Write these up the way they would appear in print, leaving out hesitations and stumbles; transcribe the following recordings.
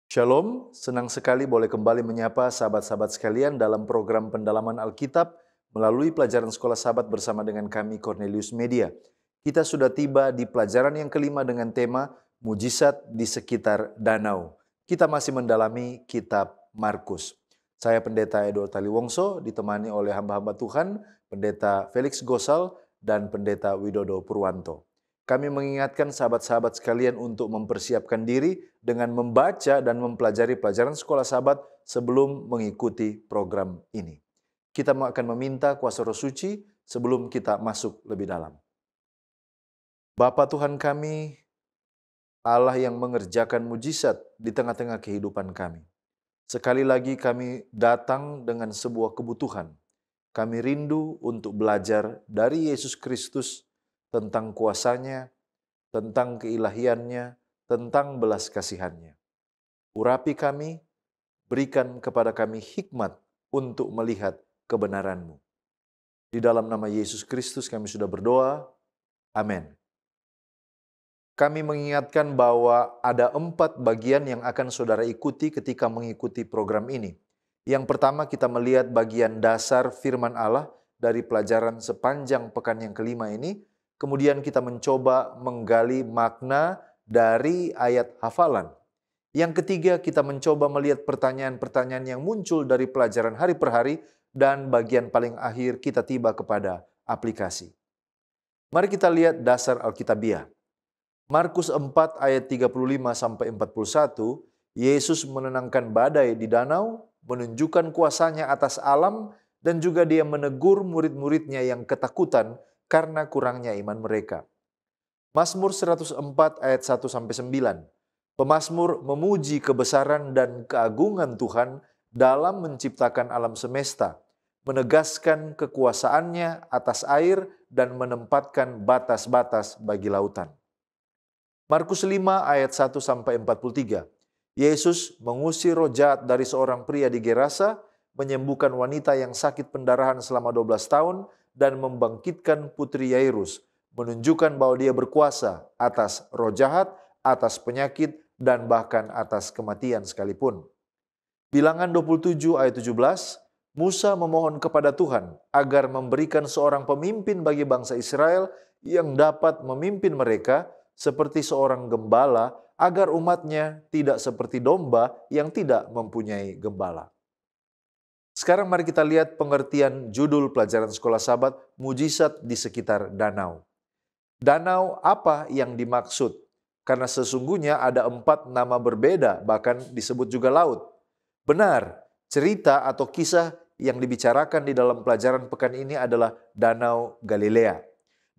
Shalom, senang sekali boleh kembali menyapa sahabat-sahabat sekalian dalam program pendalaman Alkitab melalui pelajaran Sekolah Sahabat bersama dengan kami Cornelius Media. Kita sudah tiba di pelajaran yang kelima dengan tema Mujizat di sekitar danau. Kita masih mendalami kitab Markus. Saya Pendeta Edward Taliwongso ditemani oleh hamba-hamba Tuhan, Pendeta Felix Gosal dan Pendeta Widodo Purwanto. Kami mengingatkan sahabat-sahabat sekalian untuk mempersiapkan diri dengan membaca dan mempelajari pelajaran Sekolah Sahabat sebelum mengikuti program ini. Kita akan meminta kuasa Roh Suci sebelum kita masuk lebih dalam. Bapa Tuhan kami, Allah yang mengerjakan mujizat di tengah-tengah kehidupan kami. Sekali lagi kami datang dengan sebuah kebutuhan. Kami rindu untuk belajar dari Yesus Kristus tentang kuasanya, tentang keilahiannya, tentang belas kasihannya. Urapi kami, berikan kepada kami hikmat untuk melihat kebenaran-Mu. Di dalam nama Yesus Kristus kami sudah berdoa. Amin. Kami mengingatkan bahwa ada 4 bagian yang akan saudara ikuti ketika mengikuti program ini. Yang pertama kita melihat bagian dasar firman Allah dari pelajaran sepanjang pekan yang kelima ini. Kemudian kita mencoba menggali makna dari ayat hafalan. Yang ketiga kita mencoba melihat pertanyaan-pertanyaan yang muncul dari pelajaran hari per hari. Dan bagian paling akhir kita tiba kepada aplikasi. Mari kita lihat dasar Alkitabiah. Markus 4 ayat 35-41, Yesus menenangkan badai di danau, menunjukkan kuasanya atas alam, dan juga dia menegur murid-muridnya yang ketakutan karena kurangnya iman mereka. Mazmur 104 ayat 1-9, pemazmur memuji kebesaran dan keagungan Tuhan dalam menciptakan alam semesta, menegaskan kekuasaannya atas air dan menempatkan batas-batas bagi lautan. Markus 5 ayat 1-43. Yesus mengusir roh jahat dari seorang pria di Gerasa, menyembuhkan wanita yang sakit pendarahan selama 12 tahun, dan membangkitkan putri Yairus, menunjukkan bahwa dia berkuasa atas roh jahat, atas penyakit, dan bahkan atas kematian sekalipun. Bilangan 27 ayat 17, Musa memohon kepada Tuhan agar memberikan seorang pemimpin bagi bangsa Israel yang dapat memimpin mereka seperti seorang gembala, agar umatnya tidak seperti domba yang tidak mempunyai gembala. Sekarang mari kita lihat pengertian judul pelajaran Sekolah Sahabat, Mujizat di sekitar danau. Danau apa yang dimaksud? Karena sesungguhnya ada 4 nama berbeda, bahkan disebut juga laut. Benar, cerita atau kisah yang dibicarakan di dalam pelajaran pekan ini adalah Danau Galilea.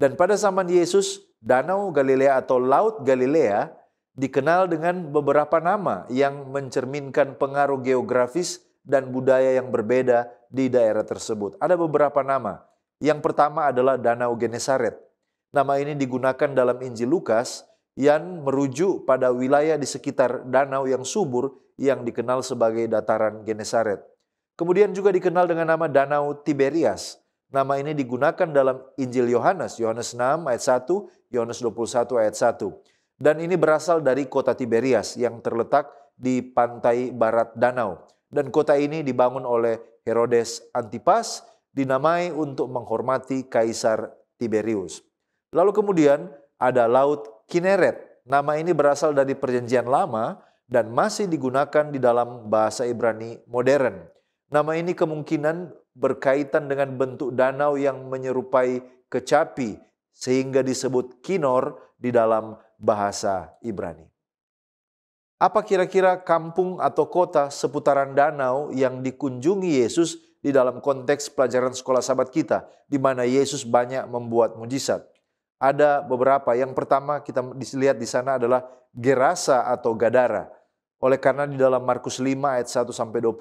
Dan pada zaman Yesus, Danau Galilea atau Laut Galilea dikenal dengan beberapa nama yang mencerminkan pengaruh geografis dan budaya yang berbeda di daerah tersebut. Ada beberapa nama. Yang pertama adalah Danau Genesaret. Nama ini digunakan dalam Injil Lukas yang merujuk pada wilayah di sekitar danau yang subur yang dikenal sebagai dataran Genesaret. Kemudian juga dikenal dengan nama Danau Tiberias. Nama ini digunakan dalam Injil Yohanes, Yohanes 6 ayat 1, Yohanes 21 ayat 1. Dan ini berasal dari kota Tiberias yang terletak di pantai barat danau. Dan kota ini dibangun oleh Herodes Antipas, dinamai untuk menghormati Kaisar Tiberius. Lalu kemudian ada Laut Kineret. Nama ini berasal dari Perjanjian Lama dan masih digunakan di dalam bahasa Ibrani modern. Nama ini kemungkinan berkaitan dengan bentuk danau yang menyerupai kecapi sehingga disebut Kinor di dalam bahasa Ibrani. Apa kira-kira kampung atau kota seputaran danau yang dikunjungi Yesus di dalam konteks pelajaran Sekolah Sahabat kita, di mana Yesus banyak membuat mujizat? Ada beberapa. Yang pertama kita lihat di sana adalah Gerasa atau Gadara. Oleh karena di dalam Markus 5 ayat 1-20,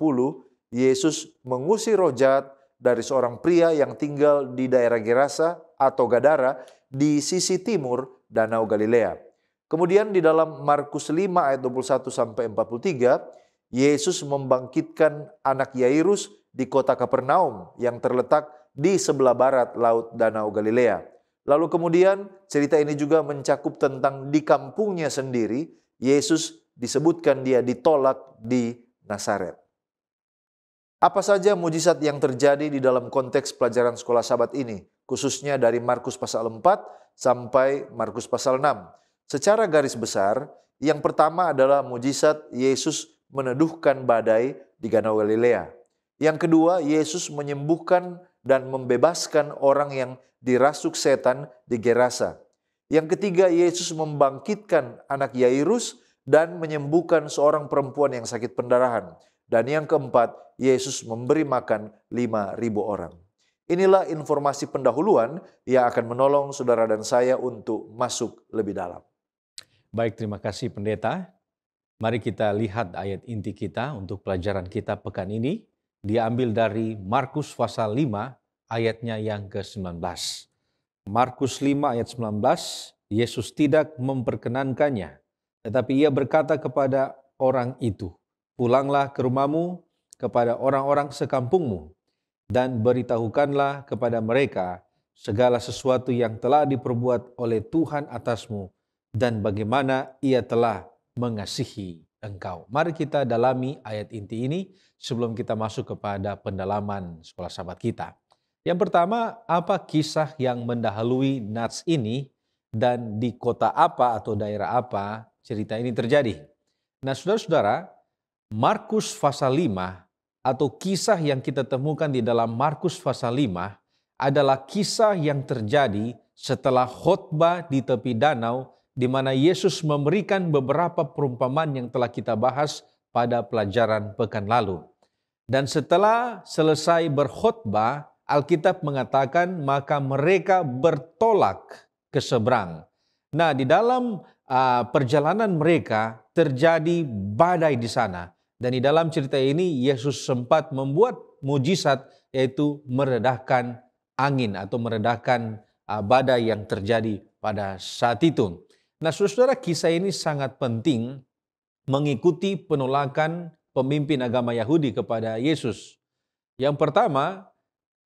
Yesus mengusir roh jahat dari seorang pria yang tinggal di daerah Gerasa atau Gadara di sisi timur Danau Galilea. Kemudian di dalam Markus 5 ayat 21-43, Yesus membangkitkan anak Yairus di kota Kapernaum yang terletak di sebelah barat laut Danau Galilea. Lalu kemudian cerita ini juga mencakup tentang di kampungnya sendiri, Yesus disebutkan dia ditolak di Nazaret. Apa saja mujizat yang terjadi di dalam konteks pelajaran sekolah Sabat ini, khususnya dari Markus pasal 4 sampai Markus pasal 6. Secara garis besar, yang pertama adalah mujizat Yesus meneduhkan badai di Danau Galilea. Yang kedua, Yesus menyembuhkan dan membebaskan orang yang dirasuk setan di Gerasa. Yang ketiga, Yesus membangkitkan anak Yairus dan menyembuhkan seorang perempuan yang sakit pendarahan. Dan yang keempat, Yesus memberi makan 5.000 orang. Inilah informasi pendahuluan yang akan menolong saudara dan saya untuk masuk lebih dalam. Baik, terima kasih pendeta. Mari kita lihat ayat inti kita untuk pelajaran kita pekan ini. Diambil dari Markus pasal 5 ayatnya yang ke-19. Markus 5 ayat 19, Yesus tidak memperkenankannya, tetapi ia berkata kepada orang itu, "Pulanglah ke rumahmu kepada orang-orang sekampungmu dan beritahukanlah kepada mereka segala sesuatu yang telah diperbuat oleh Tuhan atasmu dan bagaimana ia telah mengasihi engkau." Mari kita dalami ayat inti ini sebelum kita masuk kepada pendalaman sekolah Sabat kita. Yang pertama, apa kisah yang mendahului nats ini dan di kota apa atau daerah apa cerita ini terjadi? Nah, saudara-saudara, Markus pasal 5 atau kisah yang kita temukan di dalam Markus pasal 5 adalah kisah yang terjadi setelah khotbah di tepi danau di mana Yesus memberikan beberapa perumpamaan yang telah kita bahas pada pelajaran pekan lalu. Dan setelah selesai berkhotbah, Alkitab mengatakan maka mereka bertolak ke seberang. Nah, di dalam perjalanan mereka terjadi badai di sana. Dan di dalam cerita ini Yesus sempat membuat mujizat, yaitu meredahkan angin atau meredahkan badai yang terjadi pada saat itu. Nah, saudara-saudara, kisah ini sangat penting mengikuti penolakan pemimpin agama Yahudi kepada Yesus. Yang pertama,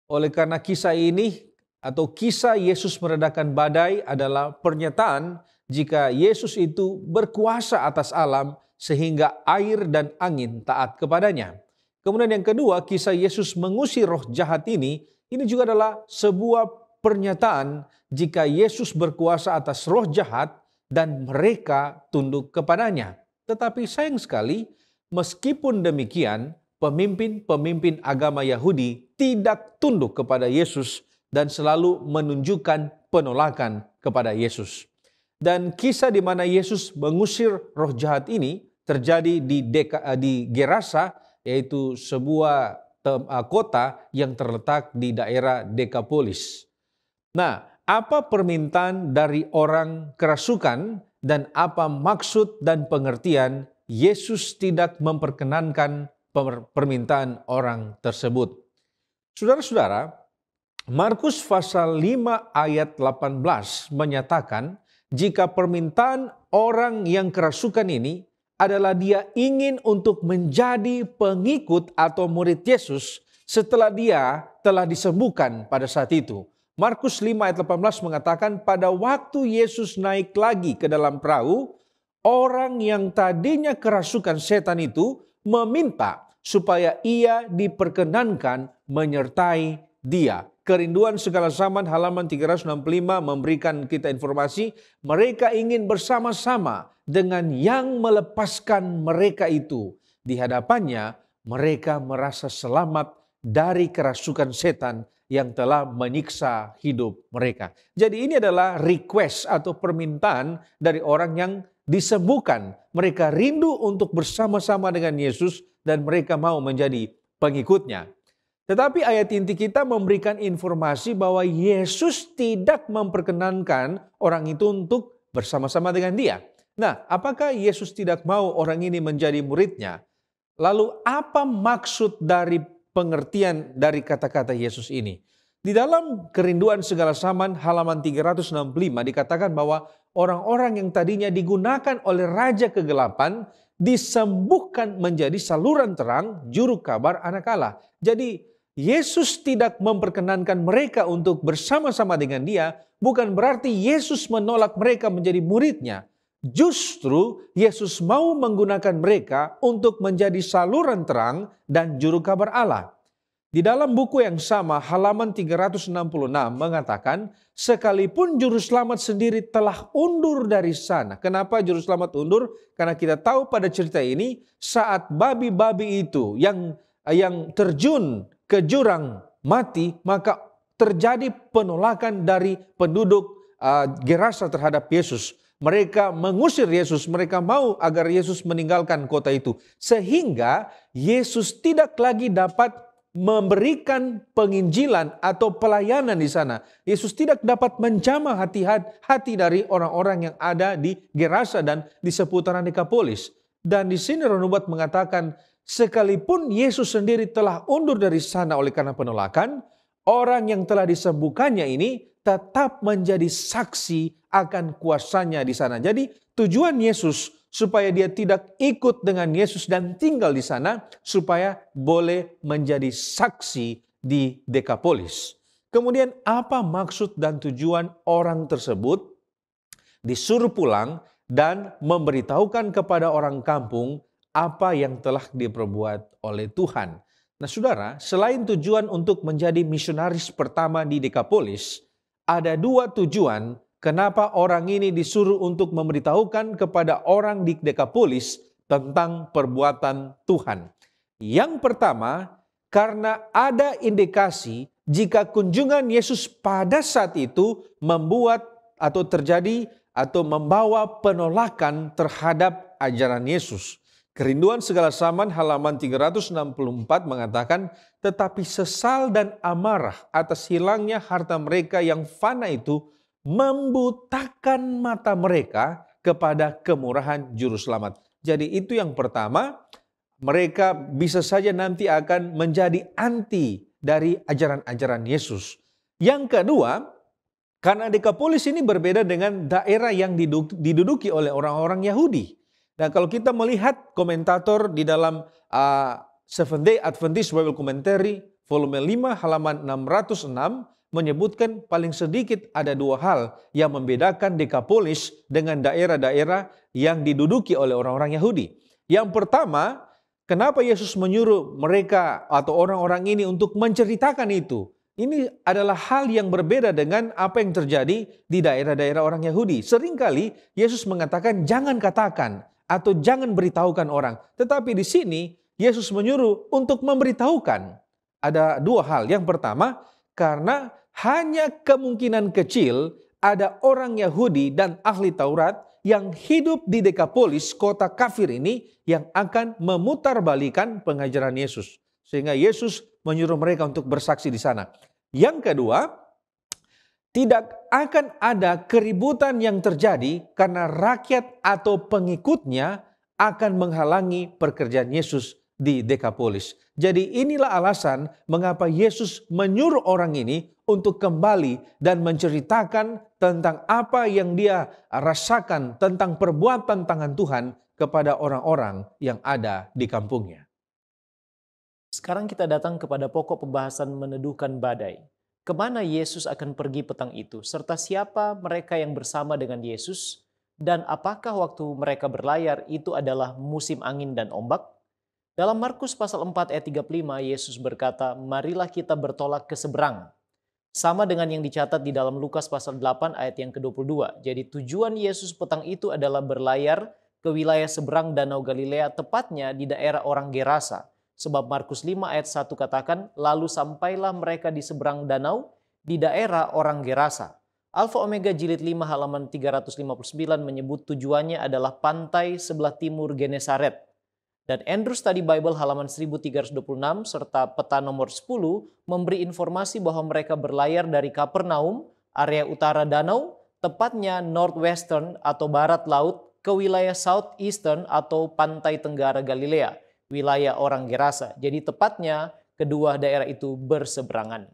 oleh karena kisah ini atau kisah Yesus meredahkan badai adalah pernyataan jika Yesus itu berkuasa atas alam sehingga air dan angin taat kepadanya. Kemudian yang kedua, kisah Yesus mengusir roh jahat ini juga adalah sebuah pernyataan jika Yesus berkuasa atas roh jahat dan mereka tunduk kepadanya. Tetapi sayang sekali, meskipun demikian, pemimpin-pemimpin agama Yahudi tidak tunduk kepada Yesus dan selalu menunjukkan penolakan kepada Yesus. Dan kisah di mana Yesus mengusir roh jahat ini terjadi di Gerasa, yaitu sebuah kota yang terletak di daerah Dekapolis. Nah, apa permintaan dari orang kerasukan dan apa maksud dan pengertian Yesus tidak memperkenankan permintaan orang tersebut? Saudara-saudara, Markus pasal 5 ayat 18 menyatakan jika permintaan orang yang kerasukan ini adalah dia ingin untuk menjadi pengikut atau murid Yesus setelah dia telah disembuhkan pada saat itu. Markus 5 ayat 18 mengatakan pada waktu Yesus naik lagi ke dalam perahu, orang yang tadinya kerasukan setan itu meminta supaya ia diperkenankan menyertai dia. Kerinduan segala zaman halaman 365 memberikan kita informasi mereka ingin bersama-sama dengan yang melepaskan mereka itu. Di hadapannya mereka merasa selamat dari kerasukan setan yang telah menyiksa hidup mereka. Jadi ini adalah request atau permintaan dari orang yang disembuhkan. Mereka rindu untuk bersama-sama dengan Yesus dan mereka mau menjadi pengikutnya. Tetapi ayat inti kita memberikan informasi bahwa Yesus tidak memperkenankan orang itu untuk bersama-sama dengan dia. Nah, apakah Yesus tidak mau orang ini menjadi muridnya? Lalu apa maksud dari pengertian dari kata-kata Yesus ini? Di dalam Kerinduan Segala Zaman halaman 365 dikatakan bahwa orang-orang yang tadinya digunakan oleh Raja Kegelapan disembuhkan menjadi saluran terang juru kabar anak Allah. Jadi Yesus tidak memperkenankan mereka untuk bersama-sama dengan dia, bukan berarti Yesus menolak mereka menjadi muridnya. Justru Yesus mau menggunakan mereka untuk menjadi saluran terang dan juru kabar Allah. Di dalam buku yang sama, halaman 366 mengatakan, sekalipun juru selamat sendiri telah undur dari sana. Kenapa juru selamat undur? Karena kita tahu pada cerita ini, saat babi-babi itu yang terjun ke jurang mati, maka terjadi penolakan dari penduduk Gerasa terhadap Yesus. Mereka mengusir Yesus, mereka mau agar Yesus meninggalkan kota itu. Sehingga Yesus tidak lagi dapat memberikan penginjilan atau pelayanan di sana. Yesus tidak dapat menjamah hati dari orang-orang yang ada di Gerasa dan di seputaran Dekapolis. Dan di sini Roh Nubuat mengatakan, sekalipun Yesus sendiri telah undur dari sana oleh karena penolakan, orang yang telah disembuhkannya ini tetap menjadi saksi akan kuasanya di sana. Jadi tujuan Yesus supaya dia tidak ikut dengan Yesus dan tinggal di sana, supaya boleh menjadi saksi di Dekapolis. Kemudian apa maksud dan tujuan orang tersebut disuruh pulang dan memberitahukan kepada orang kampung apa yang telah diperbuat oleh Tuhan. Nah saudara, selain tujuan untuk menjadi misionaris pertama di Dekapolis, ada dua tujuan kenapa orang ini disuruh untuk memberitahukan kepada orang di Dekapolis tentang perbuatan Tuhan. Yang pertama, karena ada indikasi jika kunjungan Yesus pada saat itu membuat atau terjadi atau membawa penolakan terhadap ajaran Yesus. Kerinduan segala zaman halaman 364 mengatakan, tetapi sesal dan amarah atas hilangnya harta mereka yang fana itu membutakan mata mereka kepada kemurahan juru selamat. Jadi itu yang pertama, mereka bisa saja nanti akan menjadi anti dari ajaran-ajaran Yesus. Yang kedua, karena Dekapolis ini berbeda dengan daerah yang diduduki oleh orang-orang Yahudi. Nah kalau kita melihat komentator di dalam Seventh Day Adventist Bible Commentary volume 5 halaman 606 menyebutkan paling sedikit ada dua hal yang membedakan Dekapolis dengan daerah-daerah yang diduduki oleh orang-orang Yahudi. Yang pertama, kenapa Yesus menyuruh mereka atau orang-orang ini untuk menceritakan itu? Ini adalah hal yang berbeda dengan apa yang terjadi di daerah-daerah orang Yahudi. Seringkali Yesus mengatakan jangan katakan atau jangan beritahukan orang. Tetapi di sini Yesus menyuruh untuk memberitahukan. Ada dua hal. Yang pertama, karena hanya kemungkinan kecil ada orang Yahudi dan ahli Taurat yang hidup di Dekapolis, kota kafir ini, yang akan memutarbalikkan pengajaran Yesus. Sehingga Yesus menyuruh mereka untuk bersaksi di sana. Yang kedua, tidak akan ada keributan yang terjadi karena rakyat atau pengikutnya akan menghalangi pekerjaan Yesus di Dekapolis. Jadi inilah alasan mengapa Yesus menyuruh orang ini untuk kembali dan menceritakan tentang apa yang dia rasakan tentang perbuatan tangan Tuhan kepada orang-orang yang ada di kampungnya. Sekarang kita datang kepada pokok pembahasan meneduhkan badai. Kemana Yesus akan pergi petang itu, serta siapa mereka yang bersama dengan Yesus, dan apakah waktu mereka berlayar itu adalah musim angin dan ombak? Dalam Markus pasal 4 ayat 35, Yesus berkata, marilah kita bertolak ke seberang. Sama dengan yang dicatat di dalam Lukas pasal 8 ayat yang ke-22. Jadi tujuan Yesus petang itu adalah berlayar ke wilayah seberang Danau Galilea, tepatnya di daerah orang Gerasa. Sebab Markus 5 ayat 1 katakan, lalu sampailah mereka di seberang danau di daerah orang Gerasa. Alfa Omega jilid 5 halaman 359 menyebut tujuannya adalah pantai sebelah timur Genesaret. Dan Andrews Study Bible halaman 1326 serta peta nomor 10 memberi informasi bahwa mereka berlayar dari Kapernaum, area utara danau, tepatnya northwestern atau barat laut, ke wilayah southeastern atau pantai tenggara Galilea, wilayah orang Gerasa. Jadi tepatnya kedua daerah itu berseberangan.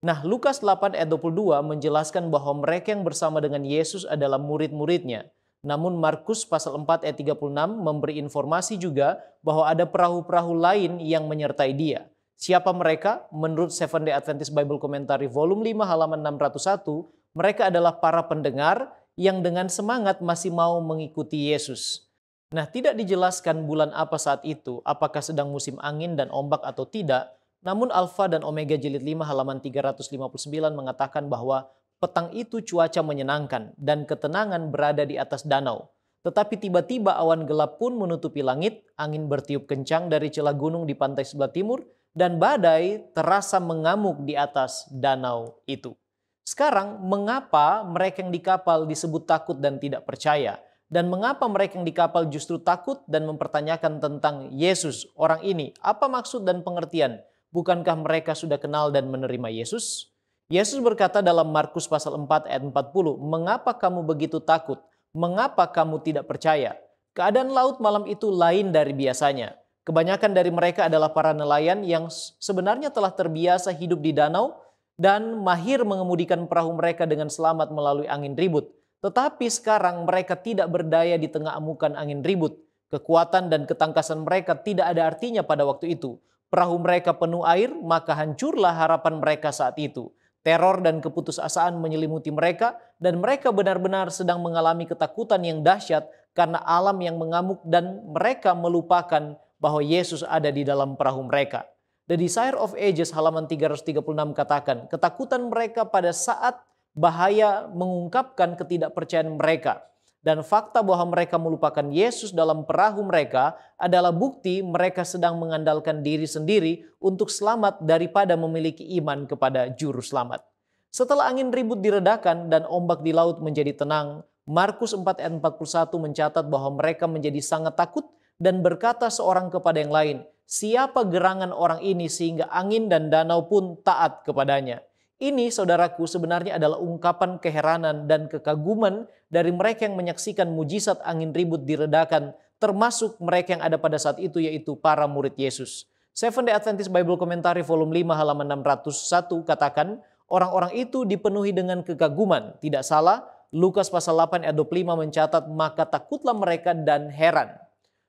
Nah, Lukas 8 ayat 22 menjelaskan bahwa mereka yang bersama dengan Yesus adalah murid-muridnya. Namun Markus pasal 4 ayat 36 memberi informasi juga bahwa ada perahu-perahu lain yang menyertai dia. Siapa mereka? Menurut Seventh Day Adventist Bible Commentary volume 5 halaman 601, mereka adalah para pendengar yang dengan semangat masih mau mengikuti Yesus. Nah, tidak dijelaskan bulan apa saat itu, apakah sedang musim angin dan ombak atau tidak, namun Alfa dan Omega jilid 5 halaman 359 mengatakan bahwa petang itu cuaca menyenangkan dan ketenangan berada di atas danau. Tetapi tiba-tiba awan gelap pun menutupi langit, angin bertiup kencang dari celah gunung di pantai sebelah timur, dan badai terasa mengamuk di atas danau itu. Sekarang, mengapa mereka yang di kapal disebut takut dan tidak percaya? Dan mengapa mereka yang di kapal justru takut dan mempertanyakan tentang Yesus, orang ini? Apa maksud dan pengertian? Bukankah mereka sudah kenal dan menerima Yesus? Yesus berkata dalam Markus pasal 4 ayat 40, "Mengapa kamu begitu takut? Mengapa kamu tidak percaya?" Keadaan laut malam itu lain dari biasanya. Kebanyakan dari mereka adalah para nelayan yang sebenarnya telah terbiasa hidup di danau dan mahir mengemudikan perahu mereka dengan selamat melalui angin ribut. Tetapi sekarang mereka tidak berdaya di tengah amukan angin ribut. Kekuatan dan ketangkasan mereka tidak ada artinya pada waktu itu. Perahu mereka penuh air, maka hancurlah harapan mereka saat itu. Teror dan keputusasaan menyelimuti mereka, dan mereka benar-benar sedang mengalami ketakutan yang dahsyat karena alam yang mengamuk, dan mereka melupakan bahwa Yesus ada di dalam perahu mereka. The Desire of Ages halaman 336 katakan, ketakutan mereka pada saat bahaya mengungkapkan ketidakpercayaan mereka. Dan fakta bahwa mereka melupakan Yesus dalam perahu mereka adalah bukti mereka sedang mengandalkan diri sendiri untuk selamat daripada memiliki iman kepada juru selamat. Setelah angin ribut diredakan dan ombak di laut menjadi tenang, Markus 4 ayat 41 mencatat bahwa mereka menjadi sangat takut dan berkata seorang kepada yang lain, "Siapa gerangan orang ini sehingga angin dan danau pun taat kepadanya?" Ini, saudaraku, sebenarnya adalah ungkapan keheranan dan kekaguman dari mereka yang menyaksikan mujizat angin ribut diredakan, termasuk mereka yang ada pada saat itu, yaitu para murid Yesus. Seventh-day Adventist Bible Commentary volume 5 halaman 601 katakan, orang-orang itu dipenuhi dengan kekaguman. Tidak salah, Lukas pasal 8 ayat 25 mencatat, maka takutlah mereka dan heran.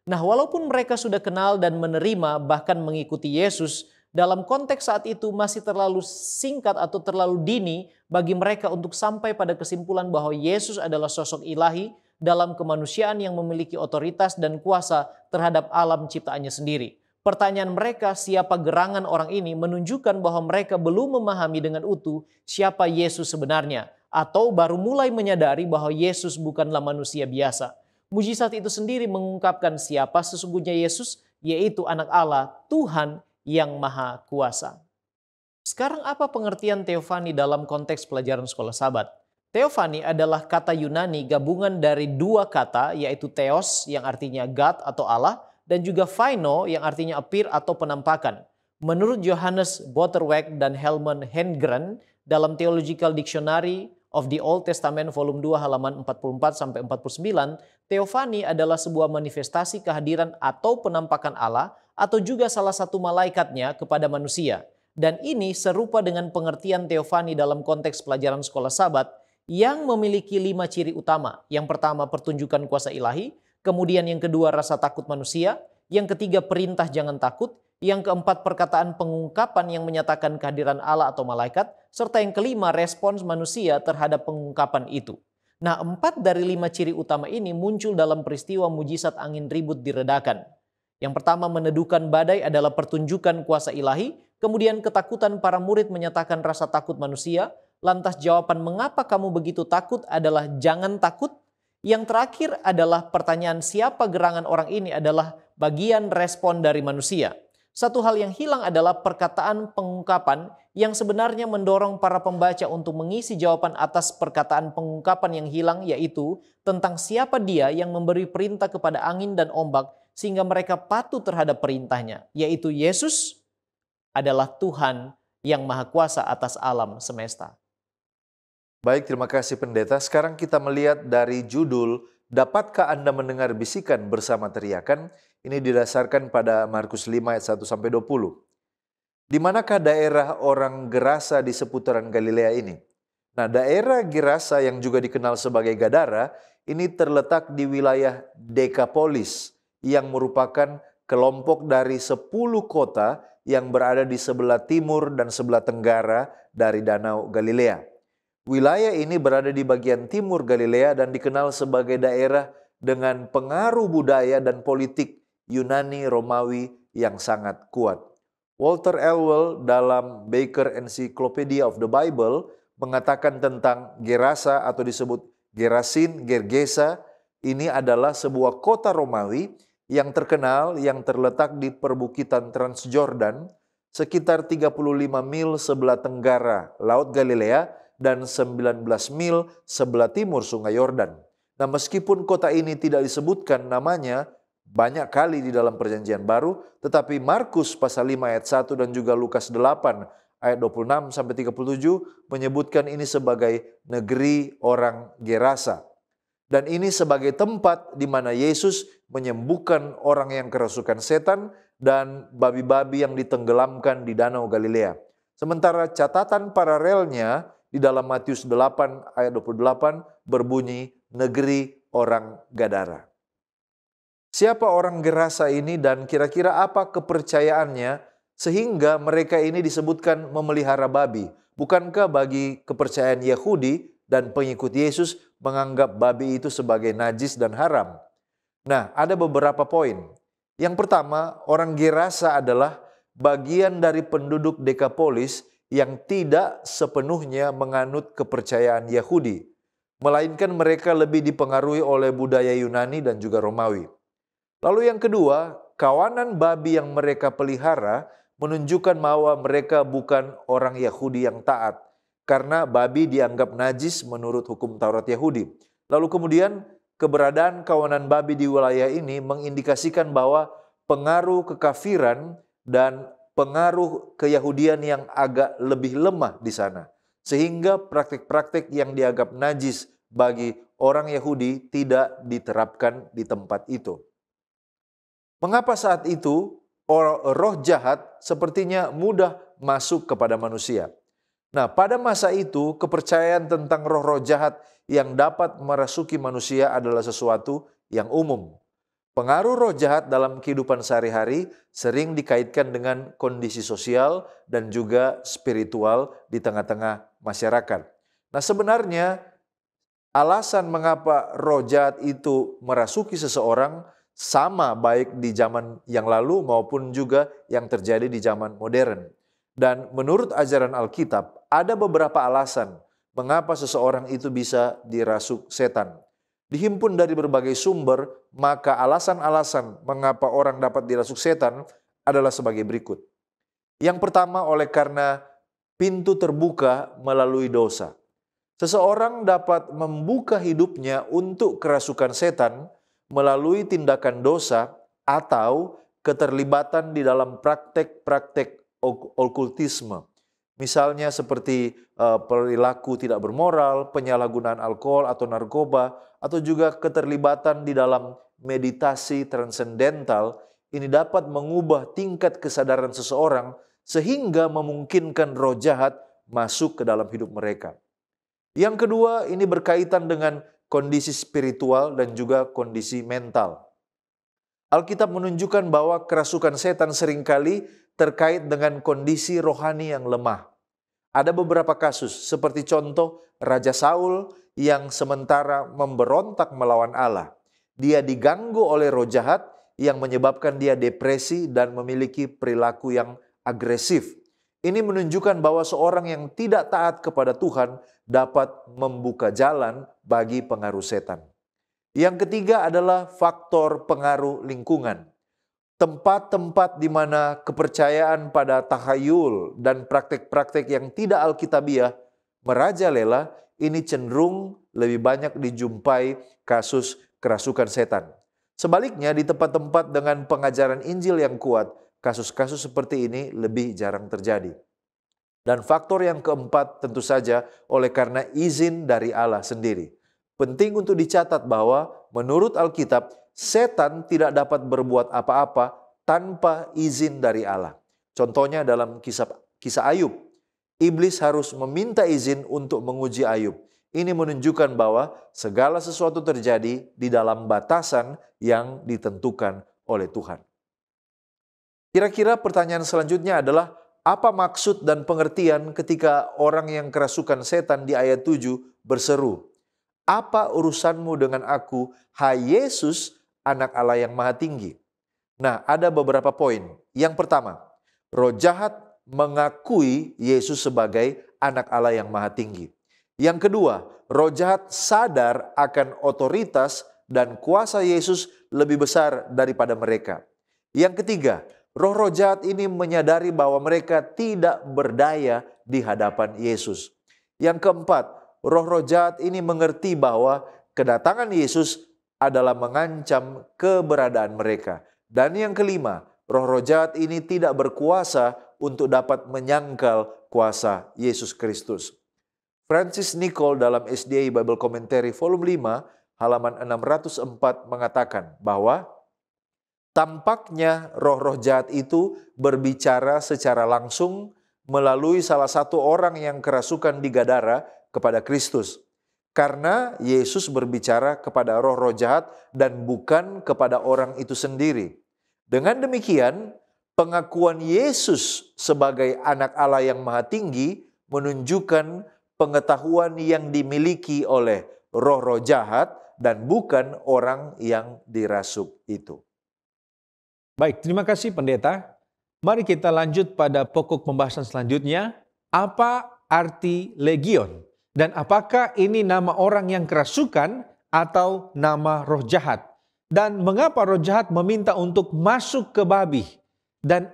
Nah, walaupun mereka sudah kenal dan menerima bahkan mengikuti Yesus, dalam konteks saat itu masih terlalu singkat atau terlalu dini bagi mereka untuk sampai pada kesimpulan bahwa Yesus adalah sosok ilahi dalam kemanusiaan yang memiliki otoritas dan kuasa terhadap alam ciptaannya sendiri. Pertanyaan mereka, siapa gerangan orang ini, menunjukkan bahwa mereka belum memahami dengan utuh siapa Yesus sebenarnya, atau baru mulai menyadari bahwa Yesus bukanlah manusia biasa. Mujizat itu sendiri mengungkapkan siapa sesungguhnya Yesus, yaitu Anak Allah, Tuhan yang Maha Kuasa. Sekarang apa pengertian teofani dalam konteks pelajaran sekolah Sabat? Teofani adalah kata Yunani gabungan dari dua kata, yaitu theos yang artinya God atau Allah, dan juga phaino yang artinya appear atau penampakan. Menurut Johannes Botterweg dan Helmut Hengren dalam Theological Dictionary of the Old Testament volume 2 halaman 44-49, teofani adalah sebuah manifestasi kehadiran atau penampakan Allah atau juga salah satu malaikatnya kepada manusia. Dan ini serupa dengan pengertian teofani dalam konteks pelajaran sekolah Sabat yang memiliki 5 ciri utama. Yang pertama, pertunjukan kuasa ilahi. Kemudian yang kedua, rasa takut manusia. Yang ketiga, perintah jangan takut. Yang keempat, perkataan pengungkapan yang menyatakan kehadiran Allah atau malaikat. Serta yang kelima, respons manusia terhadap pengungkapan itu. Nah, 4 dari 5 ciri utama ini muncul dalam peristiwa mujizat angin ribut diredakan. Yang pertama, meneduhkan badai adalah pertunjukan kuasa ilahi. Kemudian ketakutan para murid menyatakan rasa takut manusia. Lantas jawaban mengapa kamu begitu takut adalah jangan takut. Yang terakhir adalah pertanyaan siapa gerangan orang ini adalah bagian respon dari manusia. Satu hal yang hilang adalah perkataan pengungkapan yang sebenarnya mendorong para pembaca untuk mengisi jawaban atas perkataan pengungkapan yang hilang, yaitu tentang siapa dia yang memberi perintah kepada angin dan ombak sehingga mereka patuh terhadap perintahnya, yaitu Yesus adalah Tuhan yang Maha Kuasa atas alam semesta. Baik, terima kasih pendeta. Sekarang kita melihat dari judul, dapatkah Anda mendengar bisikan bersama teriakan? Ini didasarkan pada Markus 5 ayat 1-20. Di manakah daerah orang Gerasa di seputaran Galilea ini? Nah, daerah Gerasa yang juga dikenal sebagai Gadara, ini terletak di wilayah Dekapolis, yang merupakan kelompok dari 10 kota yang berada di sebelah timur dan sebelah tenggara dari Danau Galilea. Wilayah ini berada di bagian timur Galilea dan dikenal sebagai daerah dengan pengaruh budaya dan politik Yunani Romawi yang sangat kuat. Walter Elwell dalam Baker Encyclopedia of the Bible mengatakan tentang Gerasa atau disebut Gerasin, Gergesa, ini adalah sebuah kota Romawi yang terkenal yang terletak di perbukitan Transjordan sekitar 35 mil sebelah tenggara Laut Galilea dan 19 mil sebelah timur Sungai Yordan. Nah, meskipun kota ini tidak disebutkan namanya banyak kali di dalam Perjanjian Baru, tetapi Markus pasal 5 ayat 1 dan juga Lukas 8 ayat 26 sampai 37 menyebutkan ini sebagai negeri orang Gerasa. Dan ini sebagai tempat di mana Yesus menyembuhkan orang yang kerasukan setan dan babi-babi yang ditenggelamkan di Danau Galilea. Sementara catatan paralelnya di dalam Matius 8 ayat 28 berbunyi negeri orang Gadara. Siapa orang Gerasa ini dan kira-kira apa kepercayaannya sehingga mereka ini disebutkan memelihara babi? Bukankah bagi kepercayaan Yahudi dan pengikut Yesus menganggap babi itu sebagai najis dan haram? Nah, ada beberapa poin. Yang pertama, orang Gerasa adalah bagian dari penduduk Dekapolis yang tidak sepenuhnya menganut kepercayaan Yahudi, melainkan mereka lebih dipengaruhi oleh budaya Yunani dan juga Romawi. Lalu yang kedua, kawanan babi yang mereka pelihara menunjukkan bahwa mereka bukan orang Yahudi yang taat, karena babi dianggap najis menurut hukum Taurat Yahudi. Lalu kemudian keberadaan kawanan babi di wilayah ini mengindikasikan bahwa pengaruh kekafiran dan pengaruh keyahudian yang agak lebih lemah di sana. Sehingga praktik-praktik yang dianggap najis bagi orang Yahudi tidak diterapkan di tempat itu. Mengapa saat itu roh jahat sepertinya mudah masuk kepada manusia? Nah, pada masa itu kepercayaan tentang roh-roh jahat yang dapat merasuki manusia adalah sesuatu yang umum. Pengaruh roh jahat dalam kehidupan sehari-hari sering dikaitkan dengan kondisi sosial dan juga spiritual di tengah-tengah masyarakat. Nah, sebenarnya alasan mengapa roh jahat itu merasuki seseorang sama baik di zaman yang lalu maupun juga yang terjadi di zaman modern. Dan menurut ajaran Alkitab, ada beberapa alasan mengapa seseorang itu bisa dirasuk setan. Dihimpun dari berbagai sumber, maka alasan-alasan mengapa orang dapat dirasuk setan adalah sebagai berikut. Yang pertama, oleh karena pintu terbuka melalui dosa. Seseorang dapat membuka hidupnya untuk kerasukan setan melalui tindakan dosa atau keterlibatan di dalam praktek-praktek okultisme. Misalnya seperti perilaku tidak bermoral, penyalahgunaan alkohol atau narkoba, atau juga keterlibatan di dalam meditasi transendental. Ini dapat mengubah tingkat kesadaran seseorang sehingga memungkinkan roh jahat masuk ke dalam hidup mereka. Yang kedua, ini berkaitan dengan kondisi spiritual dan juga kondisi mental. Alkitab menunjukkan bahwa kerasukan setan seringkali terkait dengan kondisi rohani yang lemah. Ada beberapa kasus, seperti contoh Raja Saul yang sementara memberontak melawan Allah. Dia diganggu oleh roh jahat yang menyebabkan dia depresi dan memiliki perilaku yang agresif. Ini menunjukkan bahwa seorang yang tidak taat kepada Tuhan dapat membuka jalan bagi pengaruh setan. Yang ketiga adalah faktor pengaruh lingkungan. Tempat-tempat di mana kepercayaan pada tahayul dan praktek-praktek yang tidak alkitabiah merajalela, ini cenderung lebih banyak dijumpai kasus kerasukan setan. Sebaliknya, di tempat-tempat dengan pengajaran Injil yang kuat, kasus-kasus seperti ini lebih jarang terjadi. Dan faktor yang keempat tentu saja oleh karena izin dari Allah sendiri. Penting untuk dicatat bahwa menurut Alkitab, setan tidak dapat berbuat apa-apa tanpa izin dari Allah. Contohnya dalam kisah Ayub, iblis harus meminta izin untuk menguji Ayub. Ini menunjukkan bahwa segala sesuatu terjadi di dalam batasan yang ditentukan oleh Tuhan. Kira-kira pertanyaan selanjutnya adalah, Apa maksud dan pengertian ketika orang yang kerasukan setan di ayat 7 berseru, "Apa urusanmu dengan aku, hai Yesus, anak Allah yang maha tinggi?" Nah, ada beberapa poin. Yang pertama, roh jahat mengakui Yesus sebagai anak Allah yang maha tinggi. Yang kedua, roh jahat sadar akan otoritas dan kuasa Yesus lebih besar daripada mereka. Yang ketiga, roh-roh jahat ini menyadari bahwa mereka tidak berdaya di hadapan Yesus. Yang keempat, roh-roh jahat ini mengerti bahwa kedatangan Yesus adalah mengancam keberadaan mereka. Dan yang kelima, roh-roh jahat ini tidak berkuasa untuk dapat menyangkal kuasa Yesus Kristus. Francis Nichol dalam SDA Bible Commentary volume 5 halaman 604 mengatakan bahwa tampaknya roh-roh jahat itu berbicara secara langsung melalui salah satu orang yang kerasukan di Gadara kepada Kristus. Karena Yesus berbicara kepada roh-roh jahat dan bukan kepada orang itu sendiri. Dengan demikian, pengakuan Yesus sebagai anak Allah yang maha tinggi menunjukkan pengetahuan yang dimiliki oleh roh-roh jahat dan bukan orang yang dirasuk itu. Baik, terima kasih pendeta. Mari kita lanjut pada pokok pembahasan selanjutnya. Apa arti legion? Dan apakah ini nama orang yang kerasukan atau nama roh jahat? Dan mengapa roh jahat meminta untuk masuk ke babi? Dan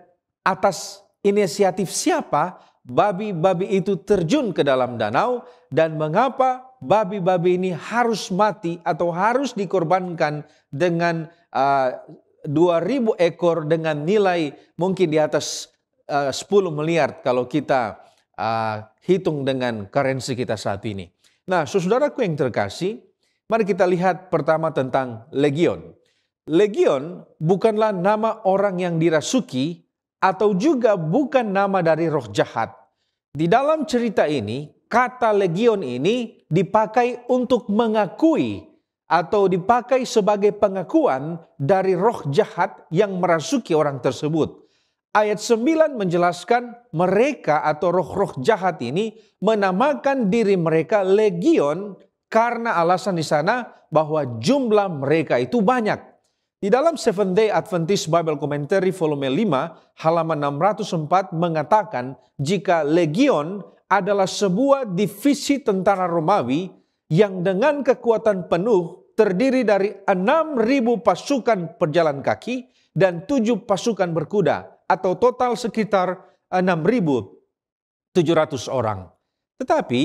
atas inisiatif siapa babi-babi itu terjun ke dalam danau? Dan mengapa babi-babi ini harus mati atau harus dikorbankan dengan 2.000 ekor dengan nilai mungkin di atas 10 miliar kalau kita hitung dengan currency kita saat ini. Nah, saudaraku yang terkasih, mari kita lihat pertama tentang legion. Legion bukanlah nama orang yang dirasuki atau juga bukan nama dari roh jahat. Di dalam cerita ini, kata legion ini dipakai untuk mengakui atau dipakai sebagai pengakuan dari roh jahat yang merasuki orang tersebut. Ayat 9 menjelaskan mereka atau roh-roh jahat ini menamakan diri mereka legion karena alasan di sana bahwa jumlah mereka itu banyak. Di dalam Seventh Day Adventist Bible Commentary volume 5 halaman 604 mengatakan jika legion adalah sebuah divisi tentara Romawi yang dengan kekuatan penuh terdiri dari 6.000 pasukan pejalan kaki dan 7 pasukan berkuda atau total sekitar 6.700 orang. Tetapi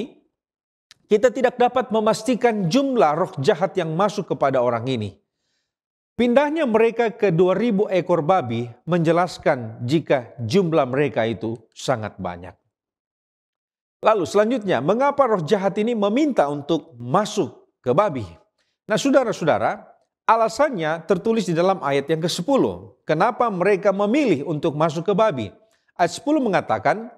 kita tidak dapat memastikan jumlah roh jahat yang masuk kepada orang ini. Pindahnya mereka ke 2.000 ekor babi menjelaskan jika jumlah mereka itu sangat banyak. Lalu selanjutnya, mengapa roh jahat ini meminta untuk masuk ke babi? Nah, saudara-saudara, alasannya tertulis di dalam ayat yang ke-10. Kenapa mereka memilih untuk masuk ke babi? Ayat 10 mengatakan,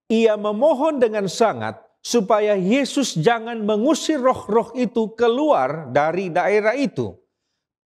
ia memohon dengan sangat supaya Yesus jangan mengusir roh-roh itu keluar dari daerah itu.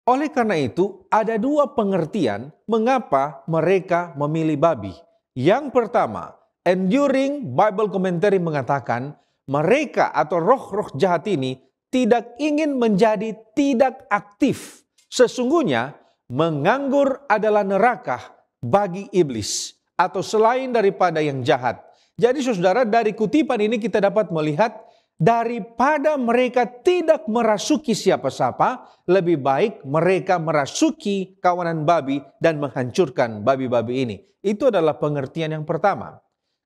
Oleh karena itu, ada 2 pengertian mengapa mereka memilih babi. Yang pertama, Enduring Bible Commentary mengatakan, mereka atau roh-roh jahat ini tidak ingin menjadi tidak aktif. Sesungguhnya menganggur adalah neraka bagi iblis atau selain daripada yang jahat. Jadi saudara, dari kutipan ini kita dapat melihat daripada mereka tidak merasuki siapa-siapa, lebih baik mereka merasuki kawanan babi dan menghancurkan babi-babi ini. Itu adalah pengertian yang pertama.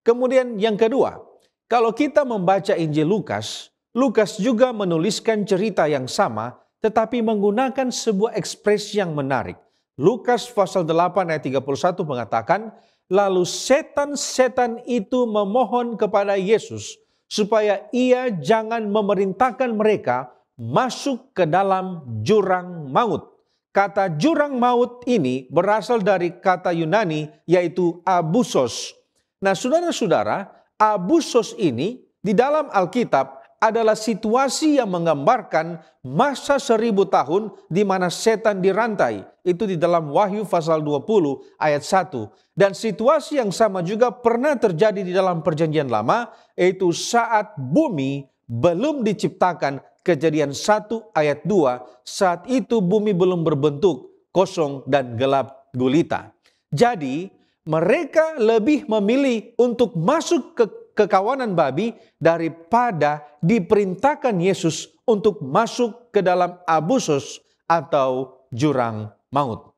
Kemudian yang kedua, kalau kita membaca Injil Lukas, Lukas juga menuliskan cerita yang sama, tetapi menggunakan sebuah ekspresi yang menarik. Lukas pasal 8 ayat 31 mengatakan, lalu setan-setan itu memohon kepada Yesus, supaya ia jangan memerintahkan mereka masuk ke dalam jurang maut. Kata jurang maut ini berasal dari kata Yunani, yaitu abusos. Nah, saudara-saudara, abusos ini di dalam Alkitab adalah situasi yang menggambarkan masa 1000 tahun di mana setan dirantai. Itu di dalam Wahyu pasal 20 ayat 1. Dan situasi yang sama juga pernah terjadi di dalam Perjanjian Lama, yaitu saat bumi belum diciptakan, Kejadian 1 ayat 2, saat itu bumi belum berbentuk, kosong dan gelap gulita. Jadi mereka lebih memilih untuk masuk ke kawanan babi daripada diperintahkan Yesus untuk masuk ke dalam abusus atau jurang maut.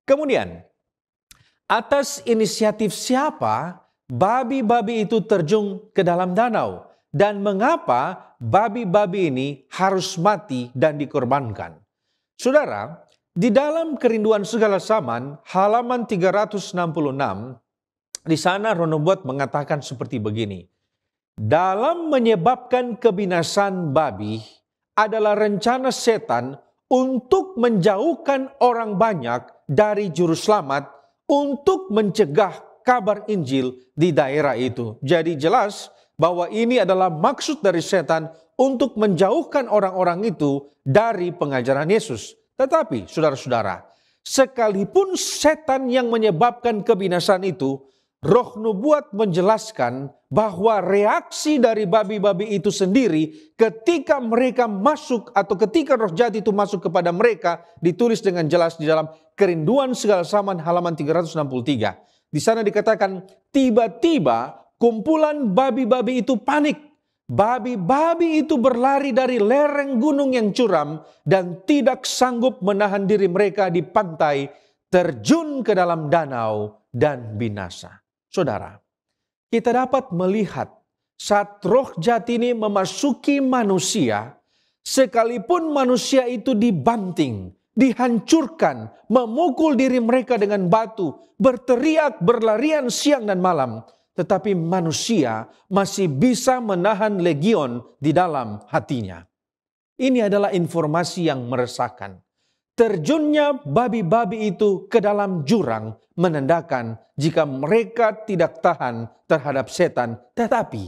Kemudian, atas inisiatif siapa babi-babi itu terjun ke dalam danau? Dan mengapa babi-babi ini harus mati dan dikorbankan? Saudara, di dalam Kerinduan Segala Zaman, halaman 366, di sana Roh Nubuat mengatakan seperti begini. Dalam menyebabkan kebinasan babi adalah rencana setan untuk menjauhkan orang banyak dari juru selamat untuk mencegah kabar Injil di daerah itu. Jadi jelas bahwa ini adalah maksud dari setan untuk menjauhkan orang-orang itu dari pengajaran Yesus. Tetapi saudara-saudara, sekalipun setan yang menyebabkan kebinasan itu, Roh Nubuat menjelaskan bahwa reaksi dari babi-babi itu sendiri ketika mereka masuk atau ketika roh jahat itu masuk kepada mereka, ditulis dengan jelas di dalam Kerinduan Segala Zaman halaman 363. Di sana dikatakan tiba-tiba kumpulan babi-babi itu panik. Babi-babi itu berlari dari lereng gunung yang curam dan tidak sanggup menahan diri mereka di pantai, terjun ke dalam danau dan binasa. Saudara, kita dapat melihat saat roh jahat ini memasuki manusia, sekalipun manusia itu dibanting, dihancurkan, memukul diri mereka dengan batu, berteriak, berlarian siang dan malam, tetapi manusia masih bisa menahan legion di dalam hatinya. Ini adalah informasi yang meresahkan. Terjunnya babi-babi itu ke dalam jurang menandakan jika mereka tidak tahan terhadap setan, tetapi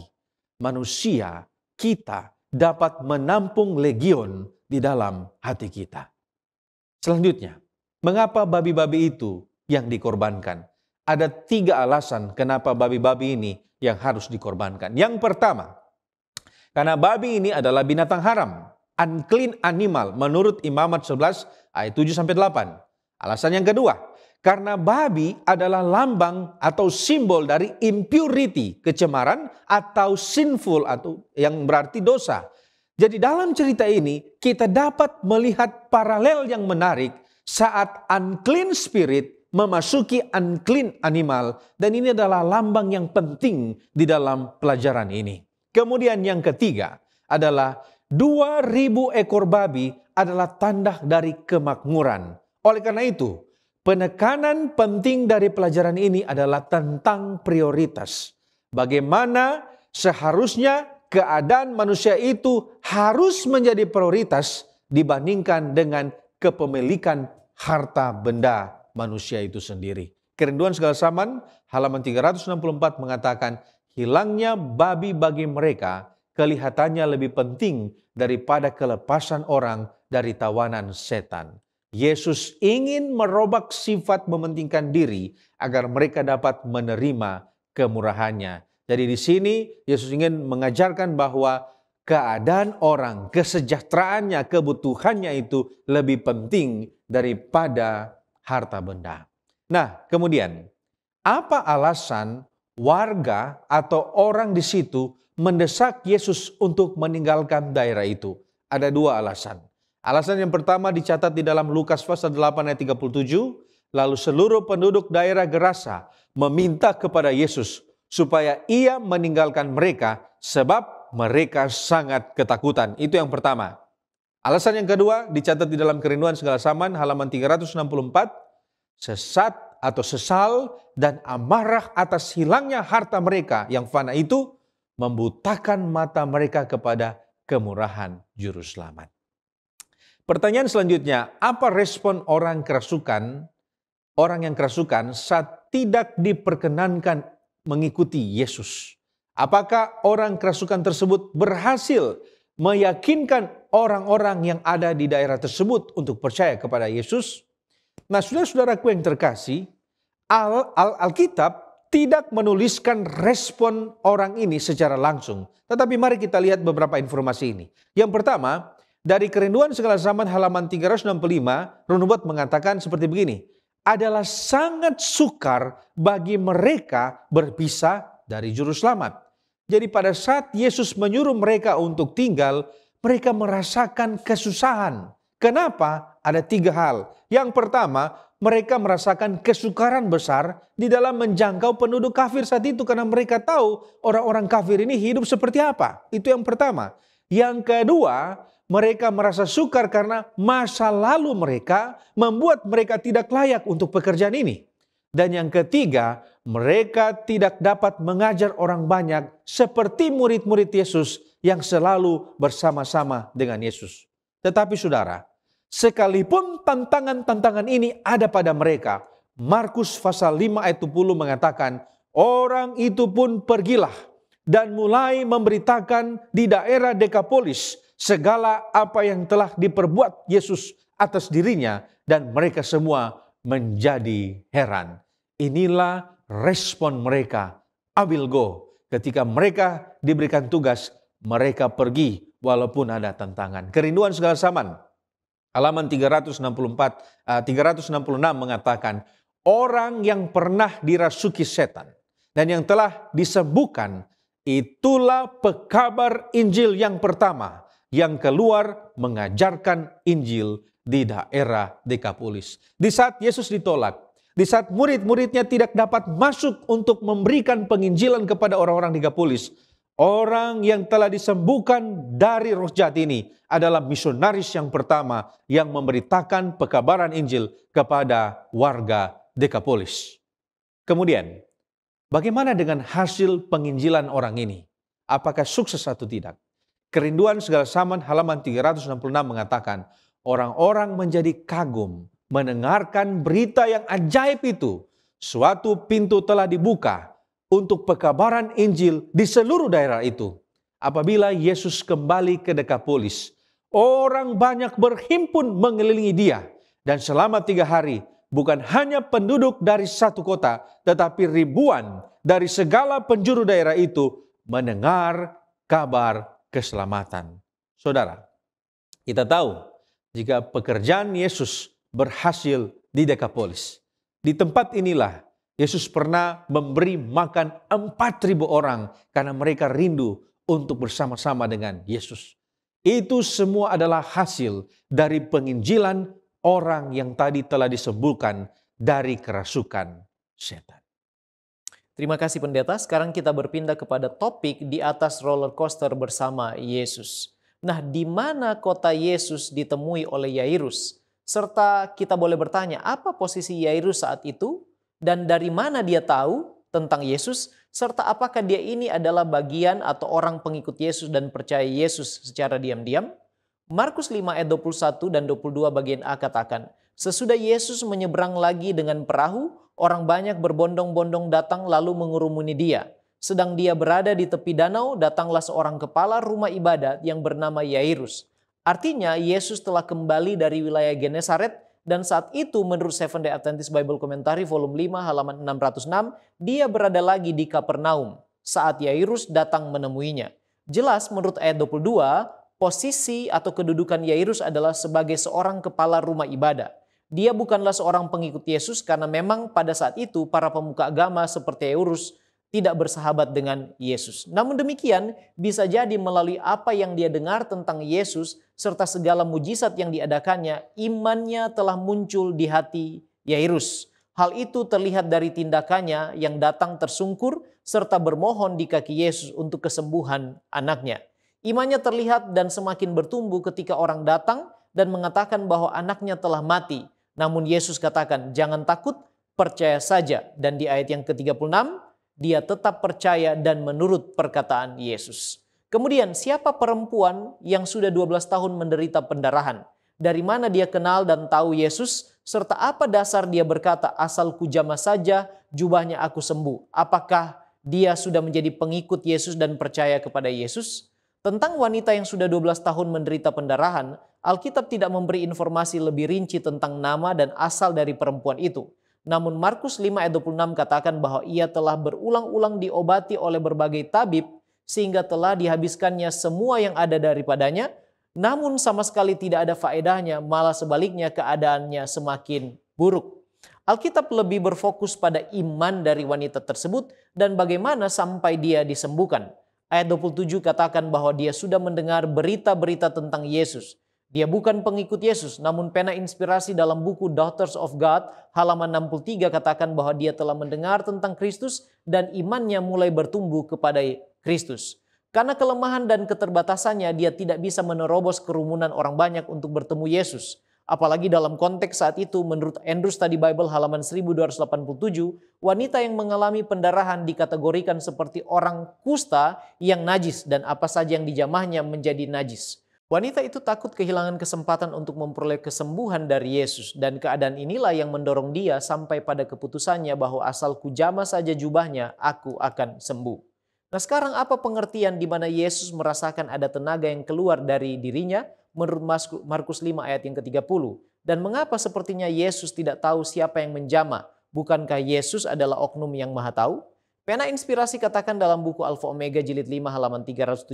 manusia, kita dapat menampung legion di dalam hati kita. Selanjutnya, mengapa babi-babi itu yang dikorbankan? Ada 3 alasan kenapa babi-babi ini yang harus dikorbankan. Yang pertama, karena babi ini adalah binatang haram, unclean animal menurut Imamat 11 ayat 7-8. Alasan yang kedua, karena babi adalah lambang atau simbol dari impurity, kecemaran atau sinful atau yang berarti dosa. Jadi dalam cerita ini kita dapat melihat paralel yang menarik saat unclean spirit memasuki unclean animal, dan ini adalah lambang yang penting di dalam pelajaran ini. Kemudian yang ketiga adalah 2000 ekor babi adalah tanda dari kemakmuran. Oleh karena itu, penekanan penting dari pelajaran ini adalah tentang prioritas. Bagaimana seharusnya keadaan manusia itu harus menjadi prioritas dibandingkan dengan kepemilikan harta benda manusia itu sendiri. Kerinduan Segala Zaman halaman 364 mengatakan hilangnya babi bagi mereka kelihatannya lebih penting daripada kelepasan orang dari tawanan setan. Yesus ingin merobak sifat mementingkan diri agar mereka dapat menerima kemurahannya. Jadi di sini Yesus ingin mengajarkan bahwa keadaan orang, kesejahteraannya, kebutuhannya itu lebih penting daripada harta benda. Nah, kemudian apa alasan warga atau orang di situ mendesak Yesus untuk meninggalkan daerah itu? Ada 2 alasan. Alasan yang pertama dicatat di dalam Lukas pasal 8 ayat 37, lalu seluruh penduduk daerah Gerasa meminta kepada Yesus supaya ia meninggalkan mereka sebab mereka sangat ketakutan. Itu yang pertama. Alasan yang kedua dicatat di dalam Kerinduan Segala Zaman halaman 364, sesat atau sesal dan amarah atas hilangnya harta mereka yang fana itu membutakan mata mereka kepada kemurahan Juru Selamat. Pertanyaan selanjutnya, apa respon orang yang kerasukan saat tidak diperkenankan mengikuti Yesus? Apakah orang kerasukan tersebut berhasil meyakinkan orang-orang yang ada di daerah tersebut untuk percaya kepada Yesus. Nah, saudara-saudaraku yang terkasih, Alkitab tidak menuliskan respon orang ini secara langsung. Tetapi mari kita lihat beberapa informasi ini. Yang pertama, dari Kerinduan Segala Zaman halaman 365, Runubot mengatakan seperti begini. Adalah sangat sukar bagi mereka berpisah dari juru selamat. Jadi pada saat Yesus menyuruh mereka untuk tinggal, mereka merasakan kesusahan. Kenapa? Ada 3 hal. Yang pertama, mereka merasakan kesukaran besar di dalam menjangkau penduduk kafir saat itu karena mereka tahu orang-orang kafir ini hidup seperti apa. Itu yang pertama. Yang kedua, mereka merasa sukar karena masa lalu mereka membuat mereka tidak layak untuk pekerjaan ini. Dan yang ketiga, mereka tidak dapat mengajar orang banyak seperti murid-murid Yesus yang selalu bersama-sama dengan Yesus. Tetapi saudara, sekalipun tantangan-tantangan ini ada pada mereka, Markus pasal 5 ayat 20 mengatakan, orang itu pun pergilah dan mulai memberitakan di daerah Dekapolis segala apa yang telah diperbuat Yesus atas dirinya, dan mereka semua menjadi heran. Inilah respon mereka. I will go. Ketika mereka diberikan tugas, mereka pergi walaupun ada tantangan. Kerinduan Segala Zaman halaman 366 mengatakan, orang yang pernah dirasuki setan dan yang telah disembuhkan, itulah pekabar Injil yang pertama yang keluar mengajarkan Injil di daerah Dekapolis. Di saat Yesus ditolak, di saat murid-muridnya tidak dapat masuk untuk memberikan penginjilan kepada orang-orang Dekapolis, orang yang telah disembuhkan dari roh jahat ini adalah misionaris yang pertama yang memberitakan pekabaran Injil kepada warga Dekapolis. Kemudian, bagaimana dengan hasil penginjilan orang ini? Apakah sukses atau tidak? Kerinduan Segala Zaman halaman 366 mengatakan, orang-orang menjadi kagum mendengarkan berita yang ajaib itu. Suatu pintu telah dibuka untuk pekabaran Injil di seluruh daerah itu. Apabila Yesus kembali ke Dekapolis, orang banyak berhimpun mengelilingi dia. Dan selama 3 hari, bukan hanya penduduk dari satu kota, tetapi ribuan dari segala penjuru daerah itu mendengar kabar keselamatan. Saudara, kita tahu jika pekerjaan Yesus berhasil di Dekapolis, di tempat inilah Yesus pernah memberi makan 4.000 orang karena mereka rindu untuk bersama-sama dengan Yesus. Itu semua adalah hasil dari penginjilan orang yang tadi telah disembuhkan dari kerasukan setan. Terima kasih pendeta. Sekarang kita berpindah kepada topik di atas roller coaster bersama Yesus. Nah, di mana kota Yesus ditemui oleh Yairus? Serta kita boleh bertanya, apa posisi Yairus saat itu? Dan dari mana dia tahu tentang Yesus? Serta apakah dia ini adalah bagian atau orang pengikut Yesus dan percaya Yesus secara diam-diam? Markus 5 ayat 21 dan 22 bagian A katakan, sesudah Yesus menyeberang lagi dengan perahu, orang banyak berbondong-bondong datang lalu mengurumuni dia. Sedang dia berada di tepi danau, datanglah seorang kepala rumah ibadat yang bernama Yairus. Artinya Yesus telah kembali dari wilayah Genesaret, dan saat itu menurut Seventh-day Adventist Bible Commentary volume 5 halaman 606, dia berada lagi di Kapernaum saat Yairus datang menemuinya. Jelas menurut ayat 22, posisi atau kedudukan Yairus adalah sebagai seorang kepala rumah ibadah. Dia bukanlah seorang pengikut Yesus karena memang pada saat itu para pemuka agama seperti Yairus tidak bersahabat dengan Yesus. Namun demikian bisa jadi melalui apa yang dia dengar tentang Yesus serta segala mujizat yang diadakannya, imannya telah muncul di hati Yairus. Hal itu terlihat dari tindakannya yang datang tersungkur serta bermohon di kaki Yesus untuk kesembuhan anaknya. Imannya terlihat dan semakin bertumbuh ketika orang datang dan mengatakan bahwa anaknya telah mati. Namun Yesus katakan, jangan takut, percaya saja. Dan di ayat yang ke-36, dia tetap percaya dan menurut perkataan Yesus. Kemudian siapa perempuan yang sudah 12 tahun menderita pendarahan? Dari mana dia kenal dan tahu Yesus? Serta apa dasar dia berkata, asal kujamah saja jubahnya aku sembuh? Apakah dia sudah menjadi pengikut Yesus dan percaya kepada Yesus? Tentang wanita yang sudah 12 tahun menderita pendarahan, Alkitab tidak memberi informasi lebih rinci tentang nama dan asal dari perempuan itu. Namun Markus 5 ayat 26 katakan bahwa ia telah berulang-ulang diobati oleh berbagai tabib sehingga telah dihabiskannya semua yang ada daripadanya, namun sama sekali tidak ada faedahnya, malah sebaliknya keadaannya semakin buruk. Alkitab lebih berfokus pada iman dari wanita tersebut dan bagaimana sampai dia disembuhkan. Ayat 27 katakan bahwa dia sudah mendengar berita-berita tentang Yesus. Dia bukan pengikut Yesus, namun pena inspirasi dalam buku Daughters of God halaman 63 katakan bahwa dia telah mendengar tentang Kristus dan imannya mulai bertumbuh kepada Kristus. Karena kelemahan dan keterbatasannya, dia tidak bisa menerobos kerumunan orang banyak untuk bertemu Yesus. Apalagi dalam konteks saat itu, menurut Andrew Study Bible halaman 1287, wanita yang mengalami pendarahan dikategorikan seperti orang kusta yang najis dan apa saja yang dijamahnya menjadi najis. Wanita itu takut kehilangan kesempatan untuk memperoleh kesembuhan dari Yesus dan keadaan inilah yang mendorong dia sampai pada keputusannya bahwa asal kujamah saja jubahnya, aku akan sembuh. Nah sekarang apa pengertian di mana Yesus merasakan ada tenaga yang keluar dari dirinya? Menurut Markus 5 ayat yang ke-30. Dan mengapa sepertinya Yesus tidak tahu siapa yang menjamah? Bukankah Yesus adalah oknum yang maha tahu? Pena inspirasi katakan dalam buku Alfa Omega jilid 5 halaman 371,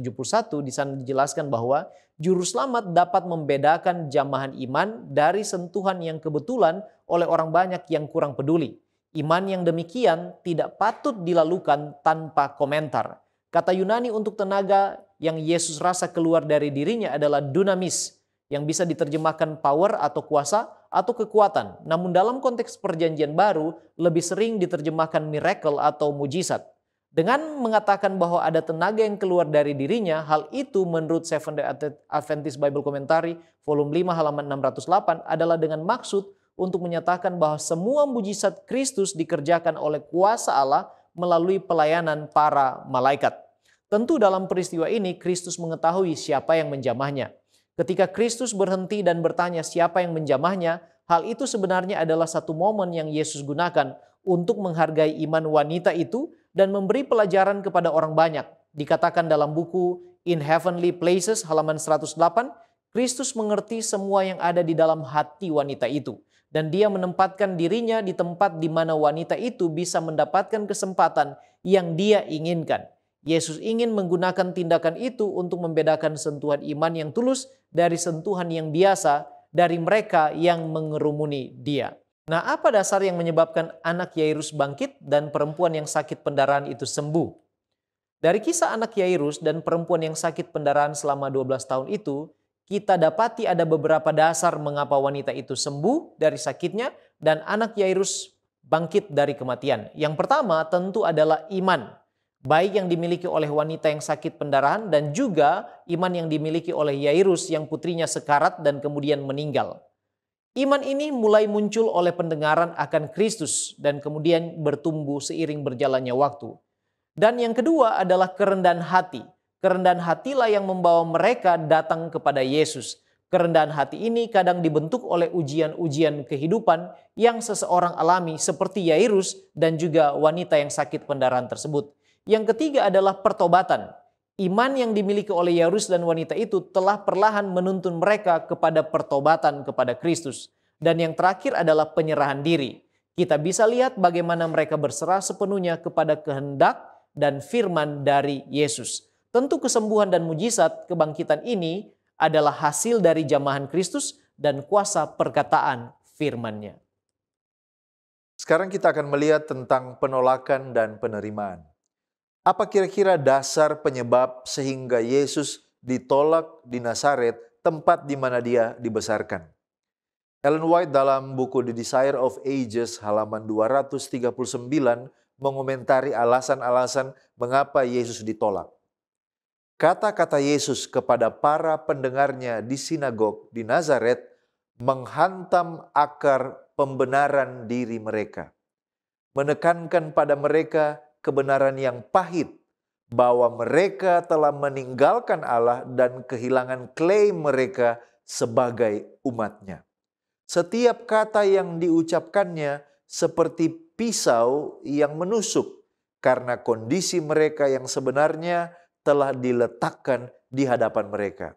di sana dijelaskan bahwa juru selamat dapat membedakan jamahan iman dari sentuhan yang kebetulan oleh orang banyak yang kurang peduli. Iman yang demikian tidak patut dilakukan tanpa komentar. Kata Yunani untuk tenaga yang Yesus rasa keluar dari dirinya adalah dunamis, yang bisa diterjemahkan power atau kuasa atau kekuatan. Namun dalam konteks perjanjian baru lebih sering diterjemahkan miracle atau mujizat. Dengan mengatakan bahwa ada tenaga yang keluar dari dirinya, hal itu menurut Seventh-day Adventist Bible Commentary volume 5 halaman 608 adalah dengan maksud untuk menyatakan bahwa semua mujizat Kristus dikerjakan oleh kuasa Allah melalui pelayanan para malaikat. Tentu dalam peristiwa ini Kristus mengetahui siapa yang menjamahnya. Ketika Kristus berhenti dan bertanya siapa yang menjamahnya, hal itu sebenarnya adalah satu momen yang Yesus gunakan untuk menghargai iman wanita itu dan memberi pelajaran kepada orang banyak. Dikatakan dalam buku In Heavenly Places halaman 108, Kristus mengerti semua yang ada di dalam hati wanita itu. Dan dia menempatkan dirinya di tempat di mana wanita itu bisa mendapatkan kesempatan yang dia inginkan. Yesus ingin menggunakan tindakan itu untuk membedakan sentuhan iman yang tulus dari sentuhan yang biasa dari mereka yang mengerumuni dia. Nah, apa dasar yang menyebabkan anak Yairus bangkit dan perempuan yang sakit pendarahan itu sembuh? Dari kisah anak Yairus dan perempuan yang sakit pendarahan selama 12 tahun itu, kita dapati ada beberapa dasar mengapa wanita itu sembuh dari sakitnya dan anak Yairus bangkit dari kematian. Yang pertama tentu adalah iman. Baik yang dimiliki oleh wanita yang sakit pendarahan dan juga iman yang dimiliki oleh Yairus yang putrinya sekarat dan kemudian meninggal. Iman ini mulai muncul oleh pendengaran akan Kristus dan kemudian bertumbuh seiring berjalannya waktu. Dan yang kedua adalah kerendahan hati. Kerendahan hatilah yang membawa mereka datang kepada Yesus. Kerendahan hati ini kadang dibentuk oleh ujian-ujian kehidupan yang seseorang alami seperti Yairus dan juga wanita yang sakit pendarahan tersebut. Yang ketiga adalah pertobatan. Iman yang dimiliki oleh Yairus dan wanita itu telah perlahan menuntun mereka kepada pertobatan kepada Kristus. Dan yang terakhir adalah penyerahan diri. Kita bisa lihat bagaimana mereka berserah sepenuhnya kepada kehendak dan firman dari Yesus. Tentu kesembuhan dan mujizat kebangkitan ini adalah hasil dari jamahan Kristus dan kuasa perkataan firman-Nya. Sekarang kita akan melihat tentang penolakan dan penerimaan. Apa kira-kira dasar penyebab sehingga Yesus ditolak di Nazaret, tempat di mana dia dibesarkan? Ellen White dalam buku The Desire of Ages halaman 239 mengomentari alasan-alasan mengapa Yesus ditolak. Kata-kata Yesus kepada para pendengarnya di sinagog di Nazaret menghantam akar pembenaran diri mereka. Menekankan pada mereka kebenaran yang pahit bahwa mereka telah meninggalkan Allah dan kehilangan klaim mereka sebagai umat-Nya. Setiap kata yang diucapkannya seperti pisau yang menusuk karena kondisi mereka yang sebenarnya telah diletakkan di hadapan mereka.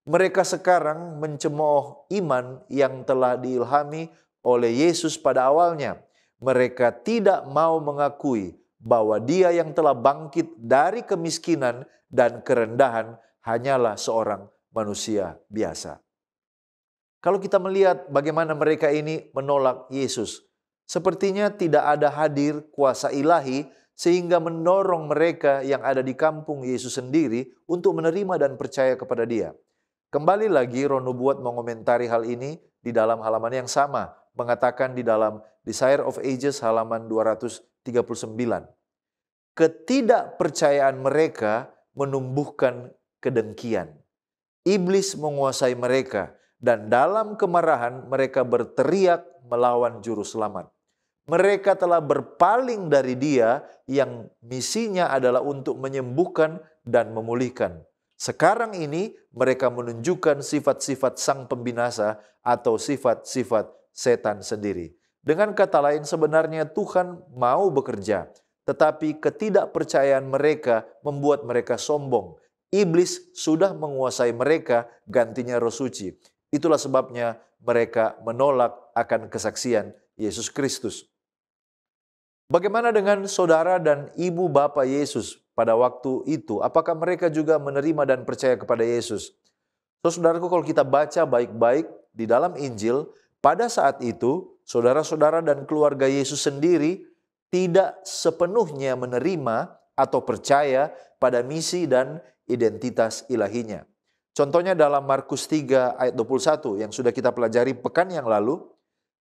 Mereka sekarang mencemooh iman yang telah diilhami oleh Yesus pada awalnya. Mereka tidak mau mengakui bahwa Dia yang telah bangkit dari kemiskinan dan kerendahan hanyalah seorang manusia biasa. Kalau kita melihat bagaimana mereka ini menolak Yesus, sepertinya tidak ada hadir kuasa ilahi sehingga mendorong mereka yang ada di kampung Yesus sendiri untuk menerima dan percaya kepada Dia. Kembali lagi Roh Nubuat mengomentari hal ini di dalam halaman yang sama, mengatakan di dalam Desire of Ages halaman 239. Ketidakpercayaan mereka menumbuhkan kedengkian. Iblis menguasai mereka dan dalam kemarahan mereka berteriak melawan juru selamat. Mereka telah berpaling dari Dia yang misinya adalah untuk menyembuhkan dan memulihkan. Sekarang ini mereka menunjukkan sifat-sifat sang pembinasa atau sifat-sifat setan sendiri. Dengan kata lain, sebenarnya Tuhan mau bekerja, tetapi ketidakpercayaan mereka membuat mereka sombong. Iblis sudah menguasai mereka, gantinya Roh Suci. Itulah sebabnya mereka menolak akan kesaksian Yesus Kristus. Bagaimana dengan saudara dan ibu bapa Yesus pada waktu itu? Apakah mereka juga menerima dan percaya kepada Yesus? Saudaraku, kalau kita baca baik-baik di dalam Injil, pada saat itu saudara-saudara dan keluarga Yesus sendiri tidak sepenuhnya menerima atau percaya pada misi dan identitas ilahinya. Contohnya dalam Markus 3 ayat 21 yang sudah kita pelajari pekan yang lalu,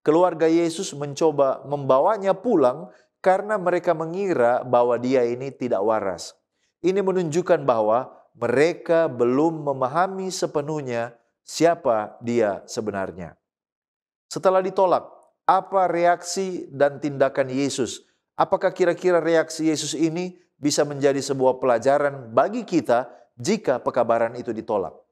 keluarga Yesus mencoba membawanya pulang karena mereka mengira bahwa Dia ini tidak waras. Ini menunjukkan bahwa mereka belum memahami sepenuhnya siapa Dia sebenarnya. Setelah ditolak, apa reaksi dan tindakan Yesus? Apakah kira-kira reaksi Yesus ini bisa menjadi sebuah pelajaran bagi kita jika pekabaran itu ditolak?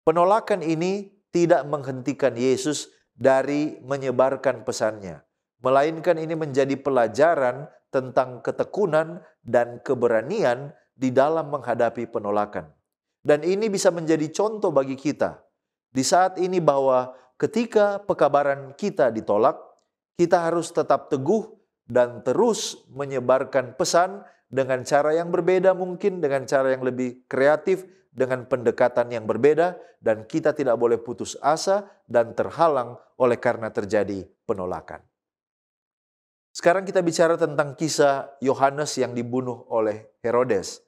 Penolakan ini tidak menghentikan Yesus dari menyebarkan pesannya, melainkan ini menjadi pelajaran tentang ketekunan dan keberanian di dalam menghadapi penolakan. Dan ini bisa menjadi contoh bagi kita di saat ini bahwa ketika pekabaran kita ditolak, kita harus tetap teguh dan terus menyebarkan pesan dengan cara yang berbeda, mungkin dengan cara yang lebih kreatif, dengan pendekatan yang berbeda, dan kita tidak boleh putus asa dan terhalang oleh karena terjadi penolakan. Sekarang kita bicara tentang kisah Yohanes yang dibunuh oleh Herodes.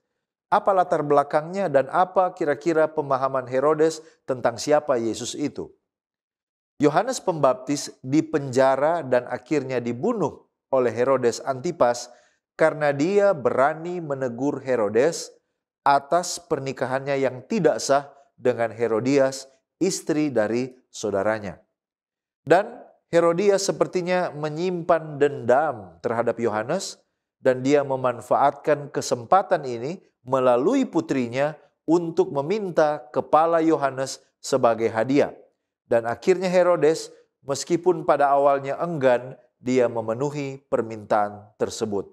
Apa latar belakangnya dan apa kira-kira pemahaman Herodes tentang siapa Yesus itu? Yohanes Pembaptis dipenjara dan akhirnya dibunuh oleh Herodes Antipas karena dia berani menegur Herodes atas pernikahannya yang tidak sah dengan Herodias, istri dari saudaranya. Dan Herodias sepertinya menyimpan dendam terhadap Yohanes dan dia memanfaatkan kesempatan ini melalui putrinya untuk meminta kepala Yohanes sebagai hadiah. Dan akhirnya Herodes, meskipun pada awalnya enggan, dia memenuhi permintaan tersebut.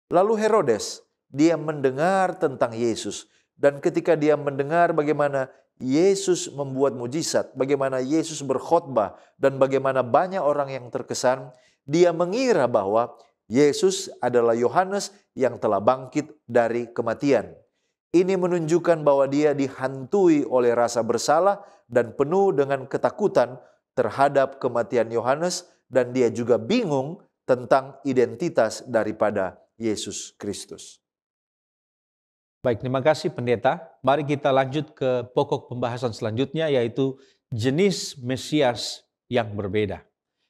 Lalu Herodes, dia mendengar tentang Yesus. Dan ketika dia mendengar bagaimana Yesus membuat mujizat, bagaimana Yesus berkhotbah, dan bagaimana banyak orang yang terkesan, dia mengira bahwa Yesus adalah Yohanes yang telah bangkit dari kematian. Ini menunjukkan bahwa dia dihantui oleh rasa bersalah dan penuh dengan ketakutan terhadap kematian Yohanes, dan dia juga bingung tentang identitas daripada Yesus Kristus. Baik, terima kasih pendeta. Mari kita lanjut ke pokok pembahasan selanjutnya, yaitu jenis Mesias yang berbeda.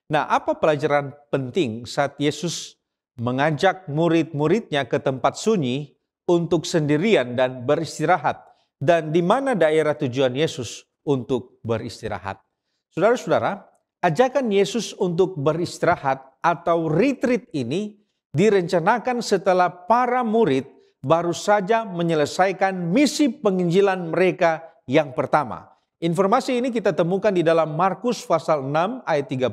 Nah, apa pelajaran penting saat Yesus mengajak murid-muridnya ke tempat sunyi untuk sendirian dan beristirahat? Dan di mana daerah tujuan Yesus untuk beristirahat? Saudara-saudara, ajakan Yesus untuk beristirahat atau retreat ini direncanakan setelah para murid baru saja menyelesaikan misi penginjilan mereka yang pertama. Informasi ini kita temukan di dalam Markus pasal 6 ayat 30.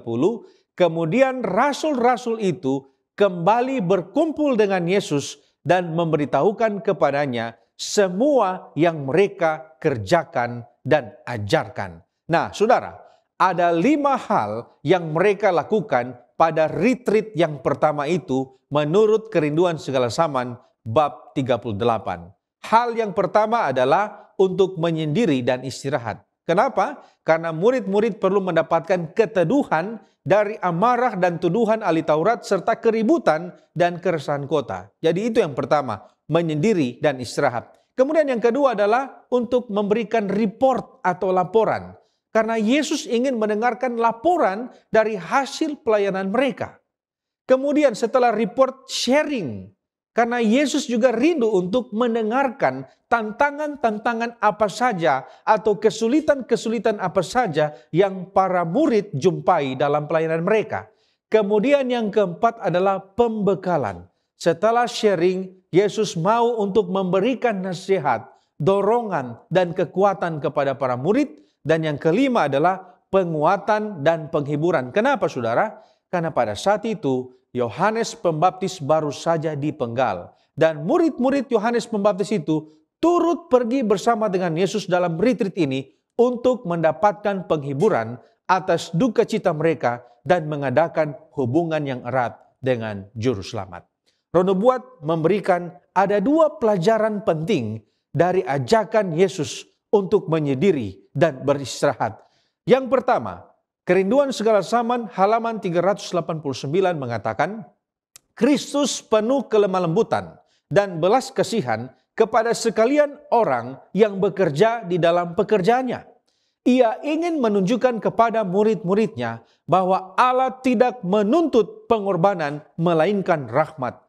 Kemudian rasul-rasul itu kembali berkumpul dengan Yesus dan memberitahukan kepadanya semua yang mereka kerjakan dan ajarkan. Nah, saudara, ada 5 hal yang mereka lakukan pada retreat yang pertama itu menurut Kerinduan Segala Zaman bab 38. Hal yang pertama adalah untuk menyendiri dan istirahat. Kenapa? Karena murid-murid perlu mendapatkan keteduhan dari amarah dan tuduhan ahli Taurat serta keributan dan keresahan kota. Jadi itu yang pertama, menyendiri dan istirahat. Kemudian yang kedua adalah untuk memberikan report atau laporan. Karena Yesus ingin mendengarkan laporan dari hasil pelayanan mereka. Kemudian setelah report, sharing. Karena Yesus juga rindu untuk mendengarkan tantangan-tantangan apa saja atau kesulitan-kesulitan apa saja yang para murid jumpai dalam pelayanan mereka. Kemudian yang keempat adalah pembekalan. Setelah sharing, Yesus mau untuk memberikan nasihat, dorongan, dan kekuatan kepada para murid. Dan yang kelima adalah penguatan dan penghiburan. Kenapa saudara? Karena pada saat itu Yohanes Pembaptis baru saja dipenggal. Dan murid-murid Yohanes Pembaptis itu turut pergi bersama dengan Yesus dalam retreat ini untuk mendapatkan penghiburan atas duka cita mereka dan mengadakan hubungan yang erat dengan Juru Selamat. Ronobuat memberikan ada 2 pelajaran penting dari ajakan Yesus untuk menyendiri dan beristirahat. Yang pertama, Kerinduan Segala Zaman halaman 389 mengatakan, Kristus penuh kelemah lembutan dan belas kasihan kepada sekalian orang yang bekerja di dalam pekerjaannya. Ia ingin menunjukkan kepada murid-muridnya bahwa Allah tidak menuntut pengorbanan melainkan rahmat.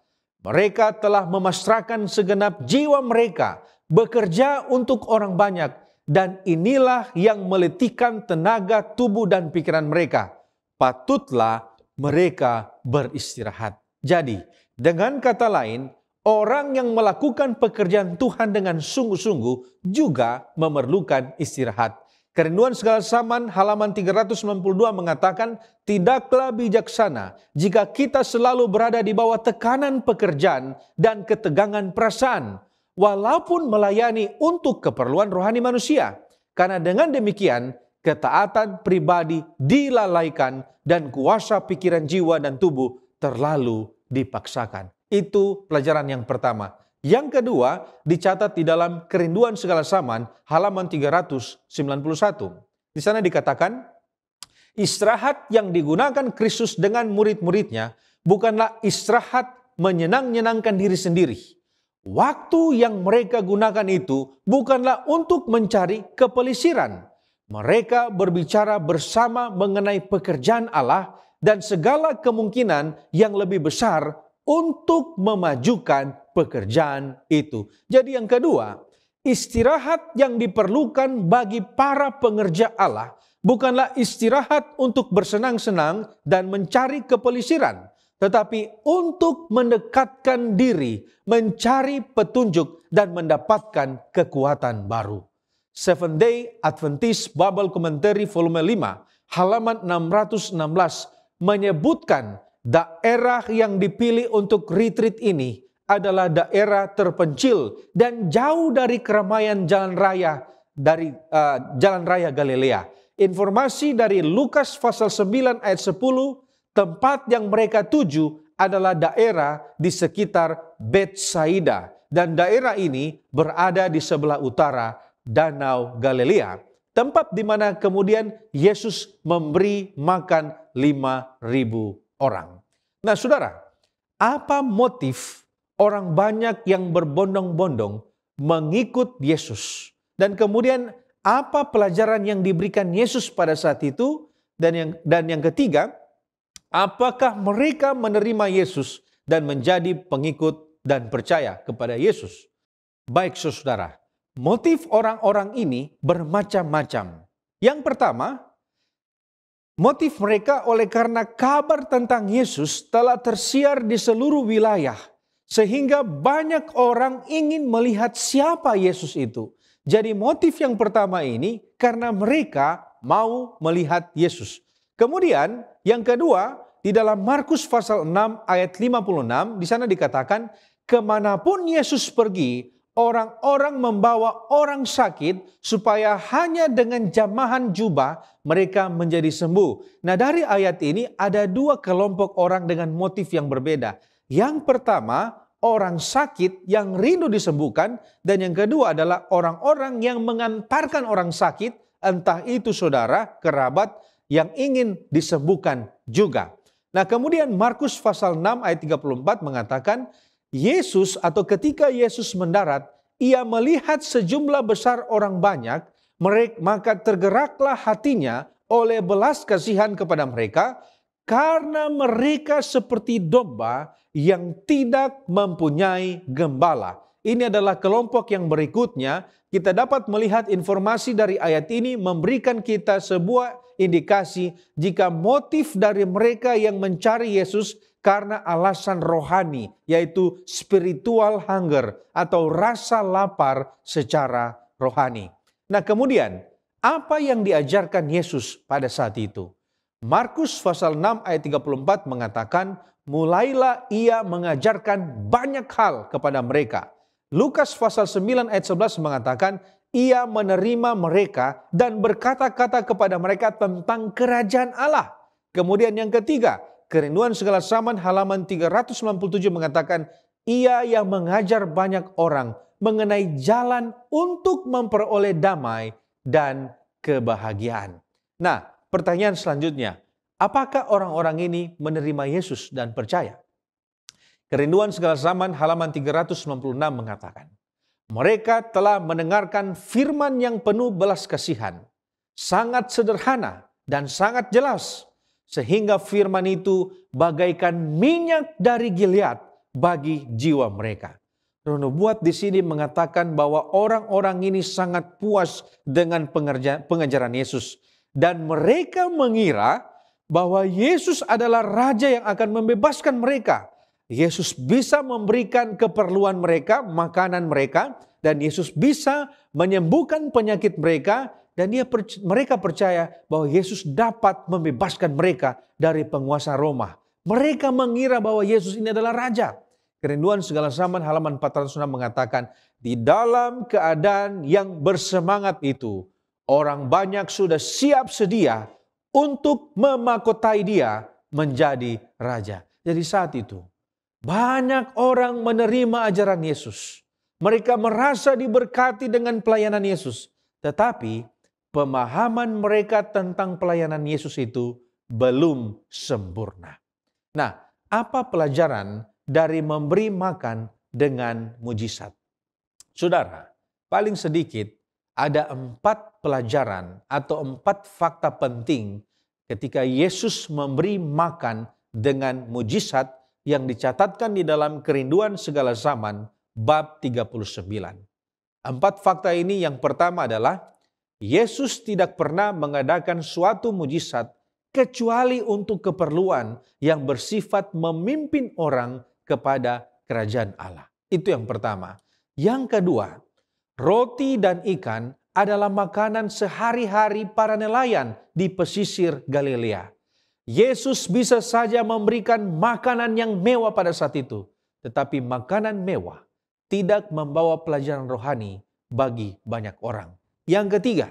Mereka telah memasrahkan segenap jiwa mereka bekerja untuk orang banyak, dan inilah yang meletihkan tenaga tubuh dan pikiran mereka. Patutlah mereka beristirahat. Jadi, dengan kata lain, orang yang melakukan pekerjaan Tuhan dengan sungguh-sungguh juga memerlukan istirahat. Kerinduan Segala Zaman halaman 392 mengatakan, tidaklah bijaksana jika kita selalu berada di bawah tekanan pekerjaan dan ketegangan perasaan, walaupun melayani untuk keperluan rohani manusia. Karena dengan demikian, ketaatan pribadi dilalaikan dan kuasa pikiran jiwa dan tubuh terlalu dipaksakan. Itu pelajaran yang pertama. Yang kedua dicatat di dalam Kerinduan Segala Zaman halaman 391. Di sana dikatakan, istirahat yang digunakan Kristus dengan murid-muridnya bukanlah istirahat menyenang-nyenangkan diri sendiri. Waktu yang mereka gunakan itu bukanlah untuk mencari kepelisiran. Mereka berbicara bersama mengenai pekerjaan Allah dan segala kemungkinan yang lebih besar untuk memajukan pekerjaan itu. Jadi yang kedua, istirahat yang diperlukan bagi para pengerja Allah bukanlah istirahat untuk bersenang-senang dan mencari kepelisiran, tetapi untuk mendekatkan diri, mencari petunjuk, dan mendapatkan kekuatan baru. Seventh Day Adventist Bible Commentary volume 5 halaman 616 menyebutkan daerah yang dipilih untuk retreat ini adalah daerah terpencil dan jauh dari keramaian jalan raya Galilea. Informasi dari Lukas pasal 9 ayat 10, tempat yang mereka tuju adalah daerah di sekitar Betsaida, dan daerah ini berada di sebelah utara Danau Galilea, tempat di mana kemudian Yesus memberi makan 5.000 orang. Nah saudara, apa motif orang banyak yang berbondong-bondong mengikut Yesus? Dan kemudian apa pelajaran yang diberikan Yesus pada saat itu? Dan yang ketiga, apakah mereka menerima Yesus dan menjadi pengikut dan percaya kepada Yesus? Baik saudara, motif orang-orang ini bermacam-macam. Yang pertama, motif mereka oleh karena kabar tentang Yesus telah tersiar di seluruh wilayah, sehingga banyak orang ingin melihat siapa Yesus itu. Jadi motif yang pertama ini karena mereka mau melihat Yesus. Kemudian yang kedua, di dalam Markus pasal 6 ayat 56, di sana dikatakan, kemanapun Yesus pergi, orang-orang membawa orang sakit supaya hanya dengan jamahan jubah mereka menjadi sembuh. Nah, dari ayat ini ada dua kelompok orang dengan motif yang berbeda. Yang pertama, orang sakit yang rindu disembuhkan, dan yang kedua adalah orang-orang yang mengantarkan orang sakit, entah itu saudara, kerabat yang ingin disembuhkan juga. Nah, kemudian Markus pasal 6 ayat 34 mengatakan, Yesus atau ketika Yesus mendarat, ia melihat sejumlah besar orang banyak, maka tergeraklah hatinya oleh belas kasihan kepada mereka, karena mereka seperti domba yang tidak mempunyai gembala. Ini adalah kelompok yang berikutnya. Kita dapat melihat informasi dari ayat ini memberikan kita sebuah indikasi jika motif dari mereka yang mencari Yesus karena alasan rohani, yaitu spiritual hunger atau rasa lapar secara rohani. Nah, kemudian apa yang diajarkan Yesus pada saat itu? Markus pasal 6 ayat 34 mengatakan, mulailah ia mengajarkan banyak hal kepada mereka. Lukas pasal 9 ayat 11 mengatakan, ia menerima mereka dan berkata-kata kepada mereka tentang kerajaan Allah. Kemudian yang ketiga, Kerinduan Segala Zaman halaman 397 mengatakan, ia yang mengajar banyak orang mengenai jalan untuk memperoleh damai dan kebahagiaan. Nah, pertanyaan selanjutnya, apakah orang-orang ini menerima Yesus dan percaya? Kerinduan Segala Zaman halaman 396 mengatakan, mereka telah mendengarkan firman yang penuh belas kasihan, sangat sederhana dan sangat jelas, sehingga firman itu bagaikan minyak dari Gilead bagi jiwa mereka. Roh Nubuat di sini mengatakan bahwa orang-orang ini sangat puas dengan pengajaran Yesus. Dan mereka mengira bahwa Yesus adalah Raja yang akan membebaskan mereka. Yesus bisa memberikan keperluan mereka, makanan mereka, dan Yesus bisa menyembuhkan penyakit mereka. Dan mereka percaya bahwa Yesus dapat membebaskan mereka dari penguasa Roma. Mereka mengira bahwa Yesus ini adalah Raja. Kerinduan Segala Zaman halaman 406 mengatakan, di dalam keadaan yang bersemangat itu, orang banyak sudah siap sedia untuk memakotai dia menjadi Raja. Jadi saat itu, banyak orang menerima ajaran Yesus. Mereka merasa diberkati dengan pelayanan Yesus. Tetapi pemahaman mereka tentang pelayanan Yesus itu belum sempurna. Nah, apa pelajaran dari memberi makan dengan mujizat? Saudara, paling sedikit ada 4 pelajaran atau 4 fakta penting ketika Yesus memberi makan dengan mujizat yang dicatatkan di dalam Kerinduan Segala Zaman bab 39. 4 fakta ini yang pertama adalah Yesus tidak pernah mengadakan suatu mujizat kecuali untuk keperluan yang bersifat memimpin orang kepada kerajaan Allah. Itu yang pertama. Yang kedua, roti dan ikan adalah makanan sehari-hari para nelayan di pesisir Galilea. Yesus bisa saja memberikan makanan yang mewah pada saat itu, tetapi makanan mewah tidak membawa pelajaran rohani bagi banyak orang. Yang ketiga,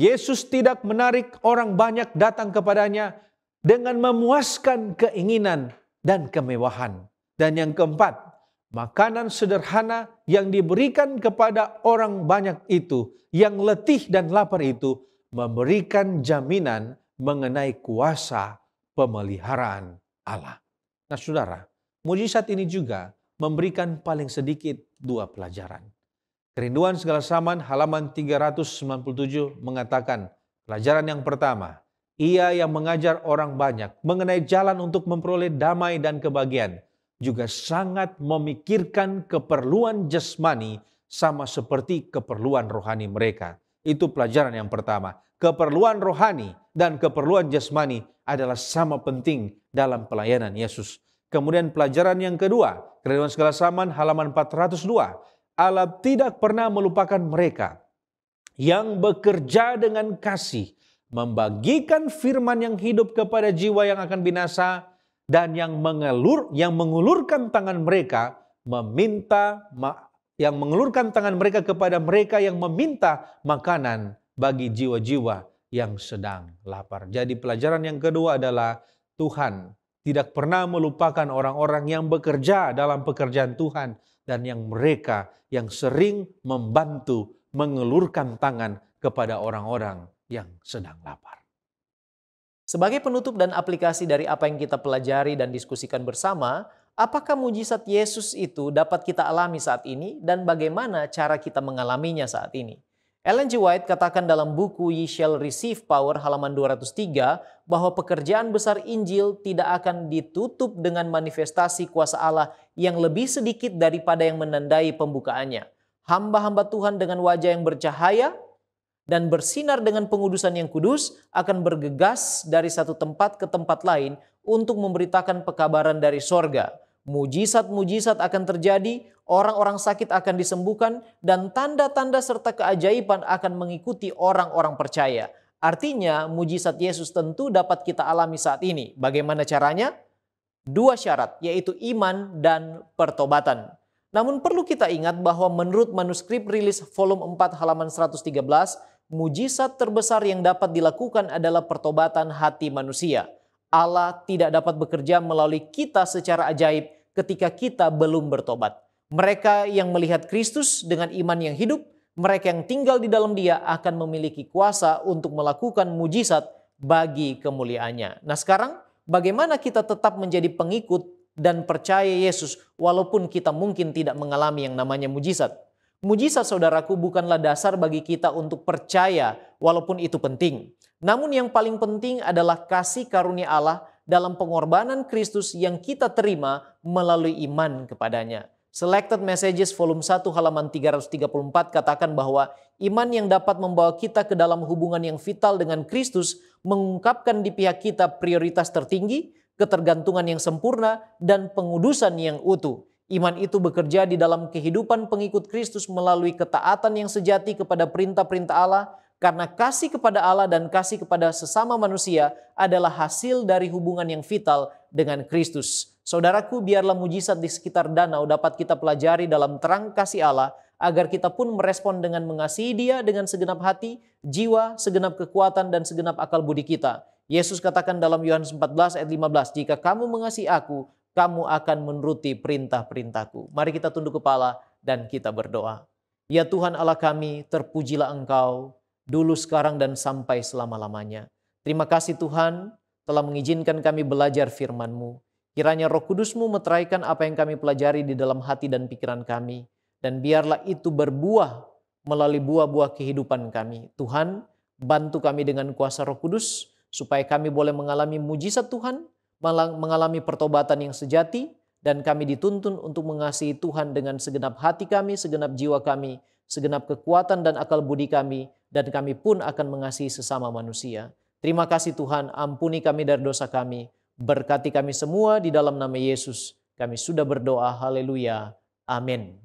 Yesus tidak menarik orang banyak datang kepadanya dengan memuaskan keinginan dan kemewahan. Dan yang keempat, makanan sederhana yang diberikan kepada orang banyak itu, yang letih dan lapar itu, memberikan jaminan mengenai kuasa pemeliharaan Allah. Nah saudara, mujizat ini juga memberikan paling sedikit 2 pelajaran. Kerinduan Segala Zaman halaman 397 mengatakan, pelajaran yang pertama, ia yang mengajar orang banyak mengenai jalan untuk memperoleh damai dan kebahagiaan, juga sangat memikirkan keperluan jasmani sama seperti keperluan rohani mereka. Itu pelajaran yang pertama. Keperluan rohani dan keperluan jasmani adalah sama penting dalam pelayanan Yesus. Kemudian pelajaran yang kedua, Kerinduan Segala Zaman halaman 402. Allah tidak pernah melupakan mereka yang bekerja dengan kasih, membagikan firman yang hidup kepada jiwa yang akan binasa, dan yang mengulurkan tangan mereka meminta yang mengelurkan tangan mereka kepada mereka yang meminta makanan bagi jiwa-jiwa yang sedang lapar. Jadi pelajaran yang kedua adalah Tuhan tidak pernah melupakan orang-orang yang bekerja dalam pekerjaan Tuhan dan yang mereka yang sering membantu mengelurkan tangan kepada orang-orang yang sedang lapar. Sebagai penutup dan aplikasi dari apa yang kita pelajari dan diskusikan bersama, apakah mujizat Yesus itu dapat kita alami saat ini dan bagaimana cara kita mengalaminya saat ini? Ellen G. White katakan dalam buku Ye Shall Receive Power halaman 203 bahwa pekerjaan besar Injil tidak akan ditutup dengan manifestasi kuasa Allah yang lebih sedikit daripada yang menandai pembukaannya. Hamba-hamba Tuhan dengan wajah yang bercahaya dan bersinar dengan pengudusan yang kudus akan bergegas dari satu tempat ke tempat lain untuk memberitakan pekabaran dari sorga. Mujizat-mujizat akan terjadi, orang-orang sakit akan disembuhkan, dan tanda-tanda serta keajaiban akan mengikuti orang-orang percaya. Artinya, mujizat Yesus tentu dapat kita alami saat ini. Bagaimana caranya? 2 syarat, yaitu iman dan pertobatan. Namun perlu kita ingat bahwa menurut manuskrip rilis volume 4 halaman 113, mujizat terbesar yang dapat dilakukan adalah pertobatan hati manusia. Allah tidak dapat bekerja melalui kita secara ajaib ketika kita belum bertobat. Mereka yang melihat Kristus dengan iman yang hidup, mereka yang tinggal di dalam Dia akan memiliki kuasa untuk melakukan mujizat bagi kemuliaannya. Nah sekarang bagaimana kita tetap menjadi pengikut dan percaya Yesus walaupun kita mungkin tidak mengalami yang namanya mujizat? Mujizat saudaraku bukanlah dasar bagi kita untuk percaya walaupun itu penting. Namun yang paling penting adalah kasih karunia Allah dalam pengorbanan Kristus yang kita terima melalui iman kepadanya. Selected Messages volume 1 halaman 334 katakan bahwa iman yang dapat membawa kita ke dalam hubungan yang vital dengan Kristus mengungkapkan di pihak kita prioritas tertinggi, ketergantungan yang sempurna, dan pengudusan yang utuh. Iman itu bekerja di dalam kehidupan pengikut Kristus melalui ketaatan yang sejati kepada perintah-perintah Allah, karena kasih kepada Allah dan kasih kepada sesama manusia adalah hasil dari hubungan yang vital dengan Kristus. Saudaraku, biarlah mujizat di sekitar danau dapat kita pelajari dalam terang kasih Allah, agar kita pun merespon dengan mengasihi Dia dengan segenap hati, jiwa, segenap kekuatan, dan segenap akal budi kita. Yesus katakan dalam Yohanes 14 ayat 15, "Jika kamu mengasihi aku, kamu akan menuruti perintah-perintahku." Mari kita tunduk kepala dan kita berdoa. Ya Tuhan Allah kami, terpujilah Engkau, dulu, sekarang, dan sampai selama-lamanya. Terima kasih Tuhan telah mengizinkan kami belajar firman-Mu. Kiranya Roh Kudus-Mu meteraikan apa yang kami pelajari di dalam hati dan pikiran kami. Dan biarlah itu berbuah melalui buah-buah kehidupan kami. Tuhan, bantu kami dengan kuasa Roh Kudus, supaya kami boleh mengalami mujizat Tuhan, mengalami pertobatan yang sejati, dan kami dituntun untuk mengasihi Tuhan dengan segenap hati kami, segenap jiwa kami, segenap kekuatan dan akal budi kami, dan kami pun akan mengasihi sesama manusia. Terima kasih Tuhan, ampuni kami dari dosa kami, berkati kami semua di dalam nama Yesus. Kami sudah berdoa, haleluya, amin.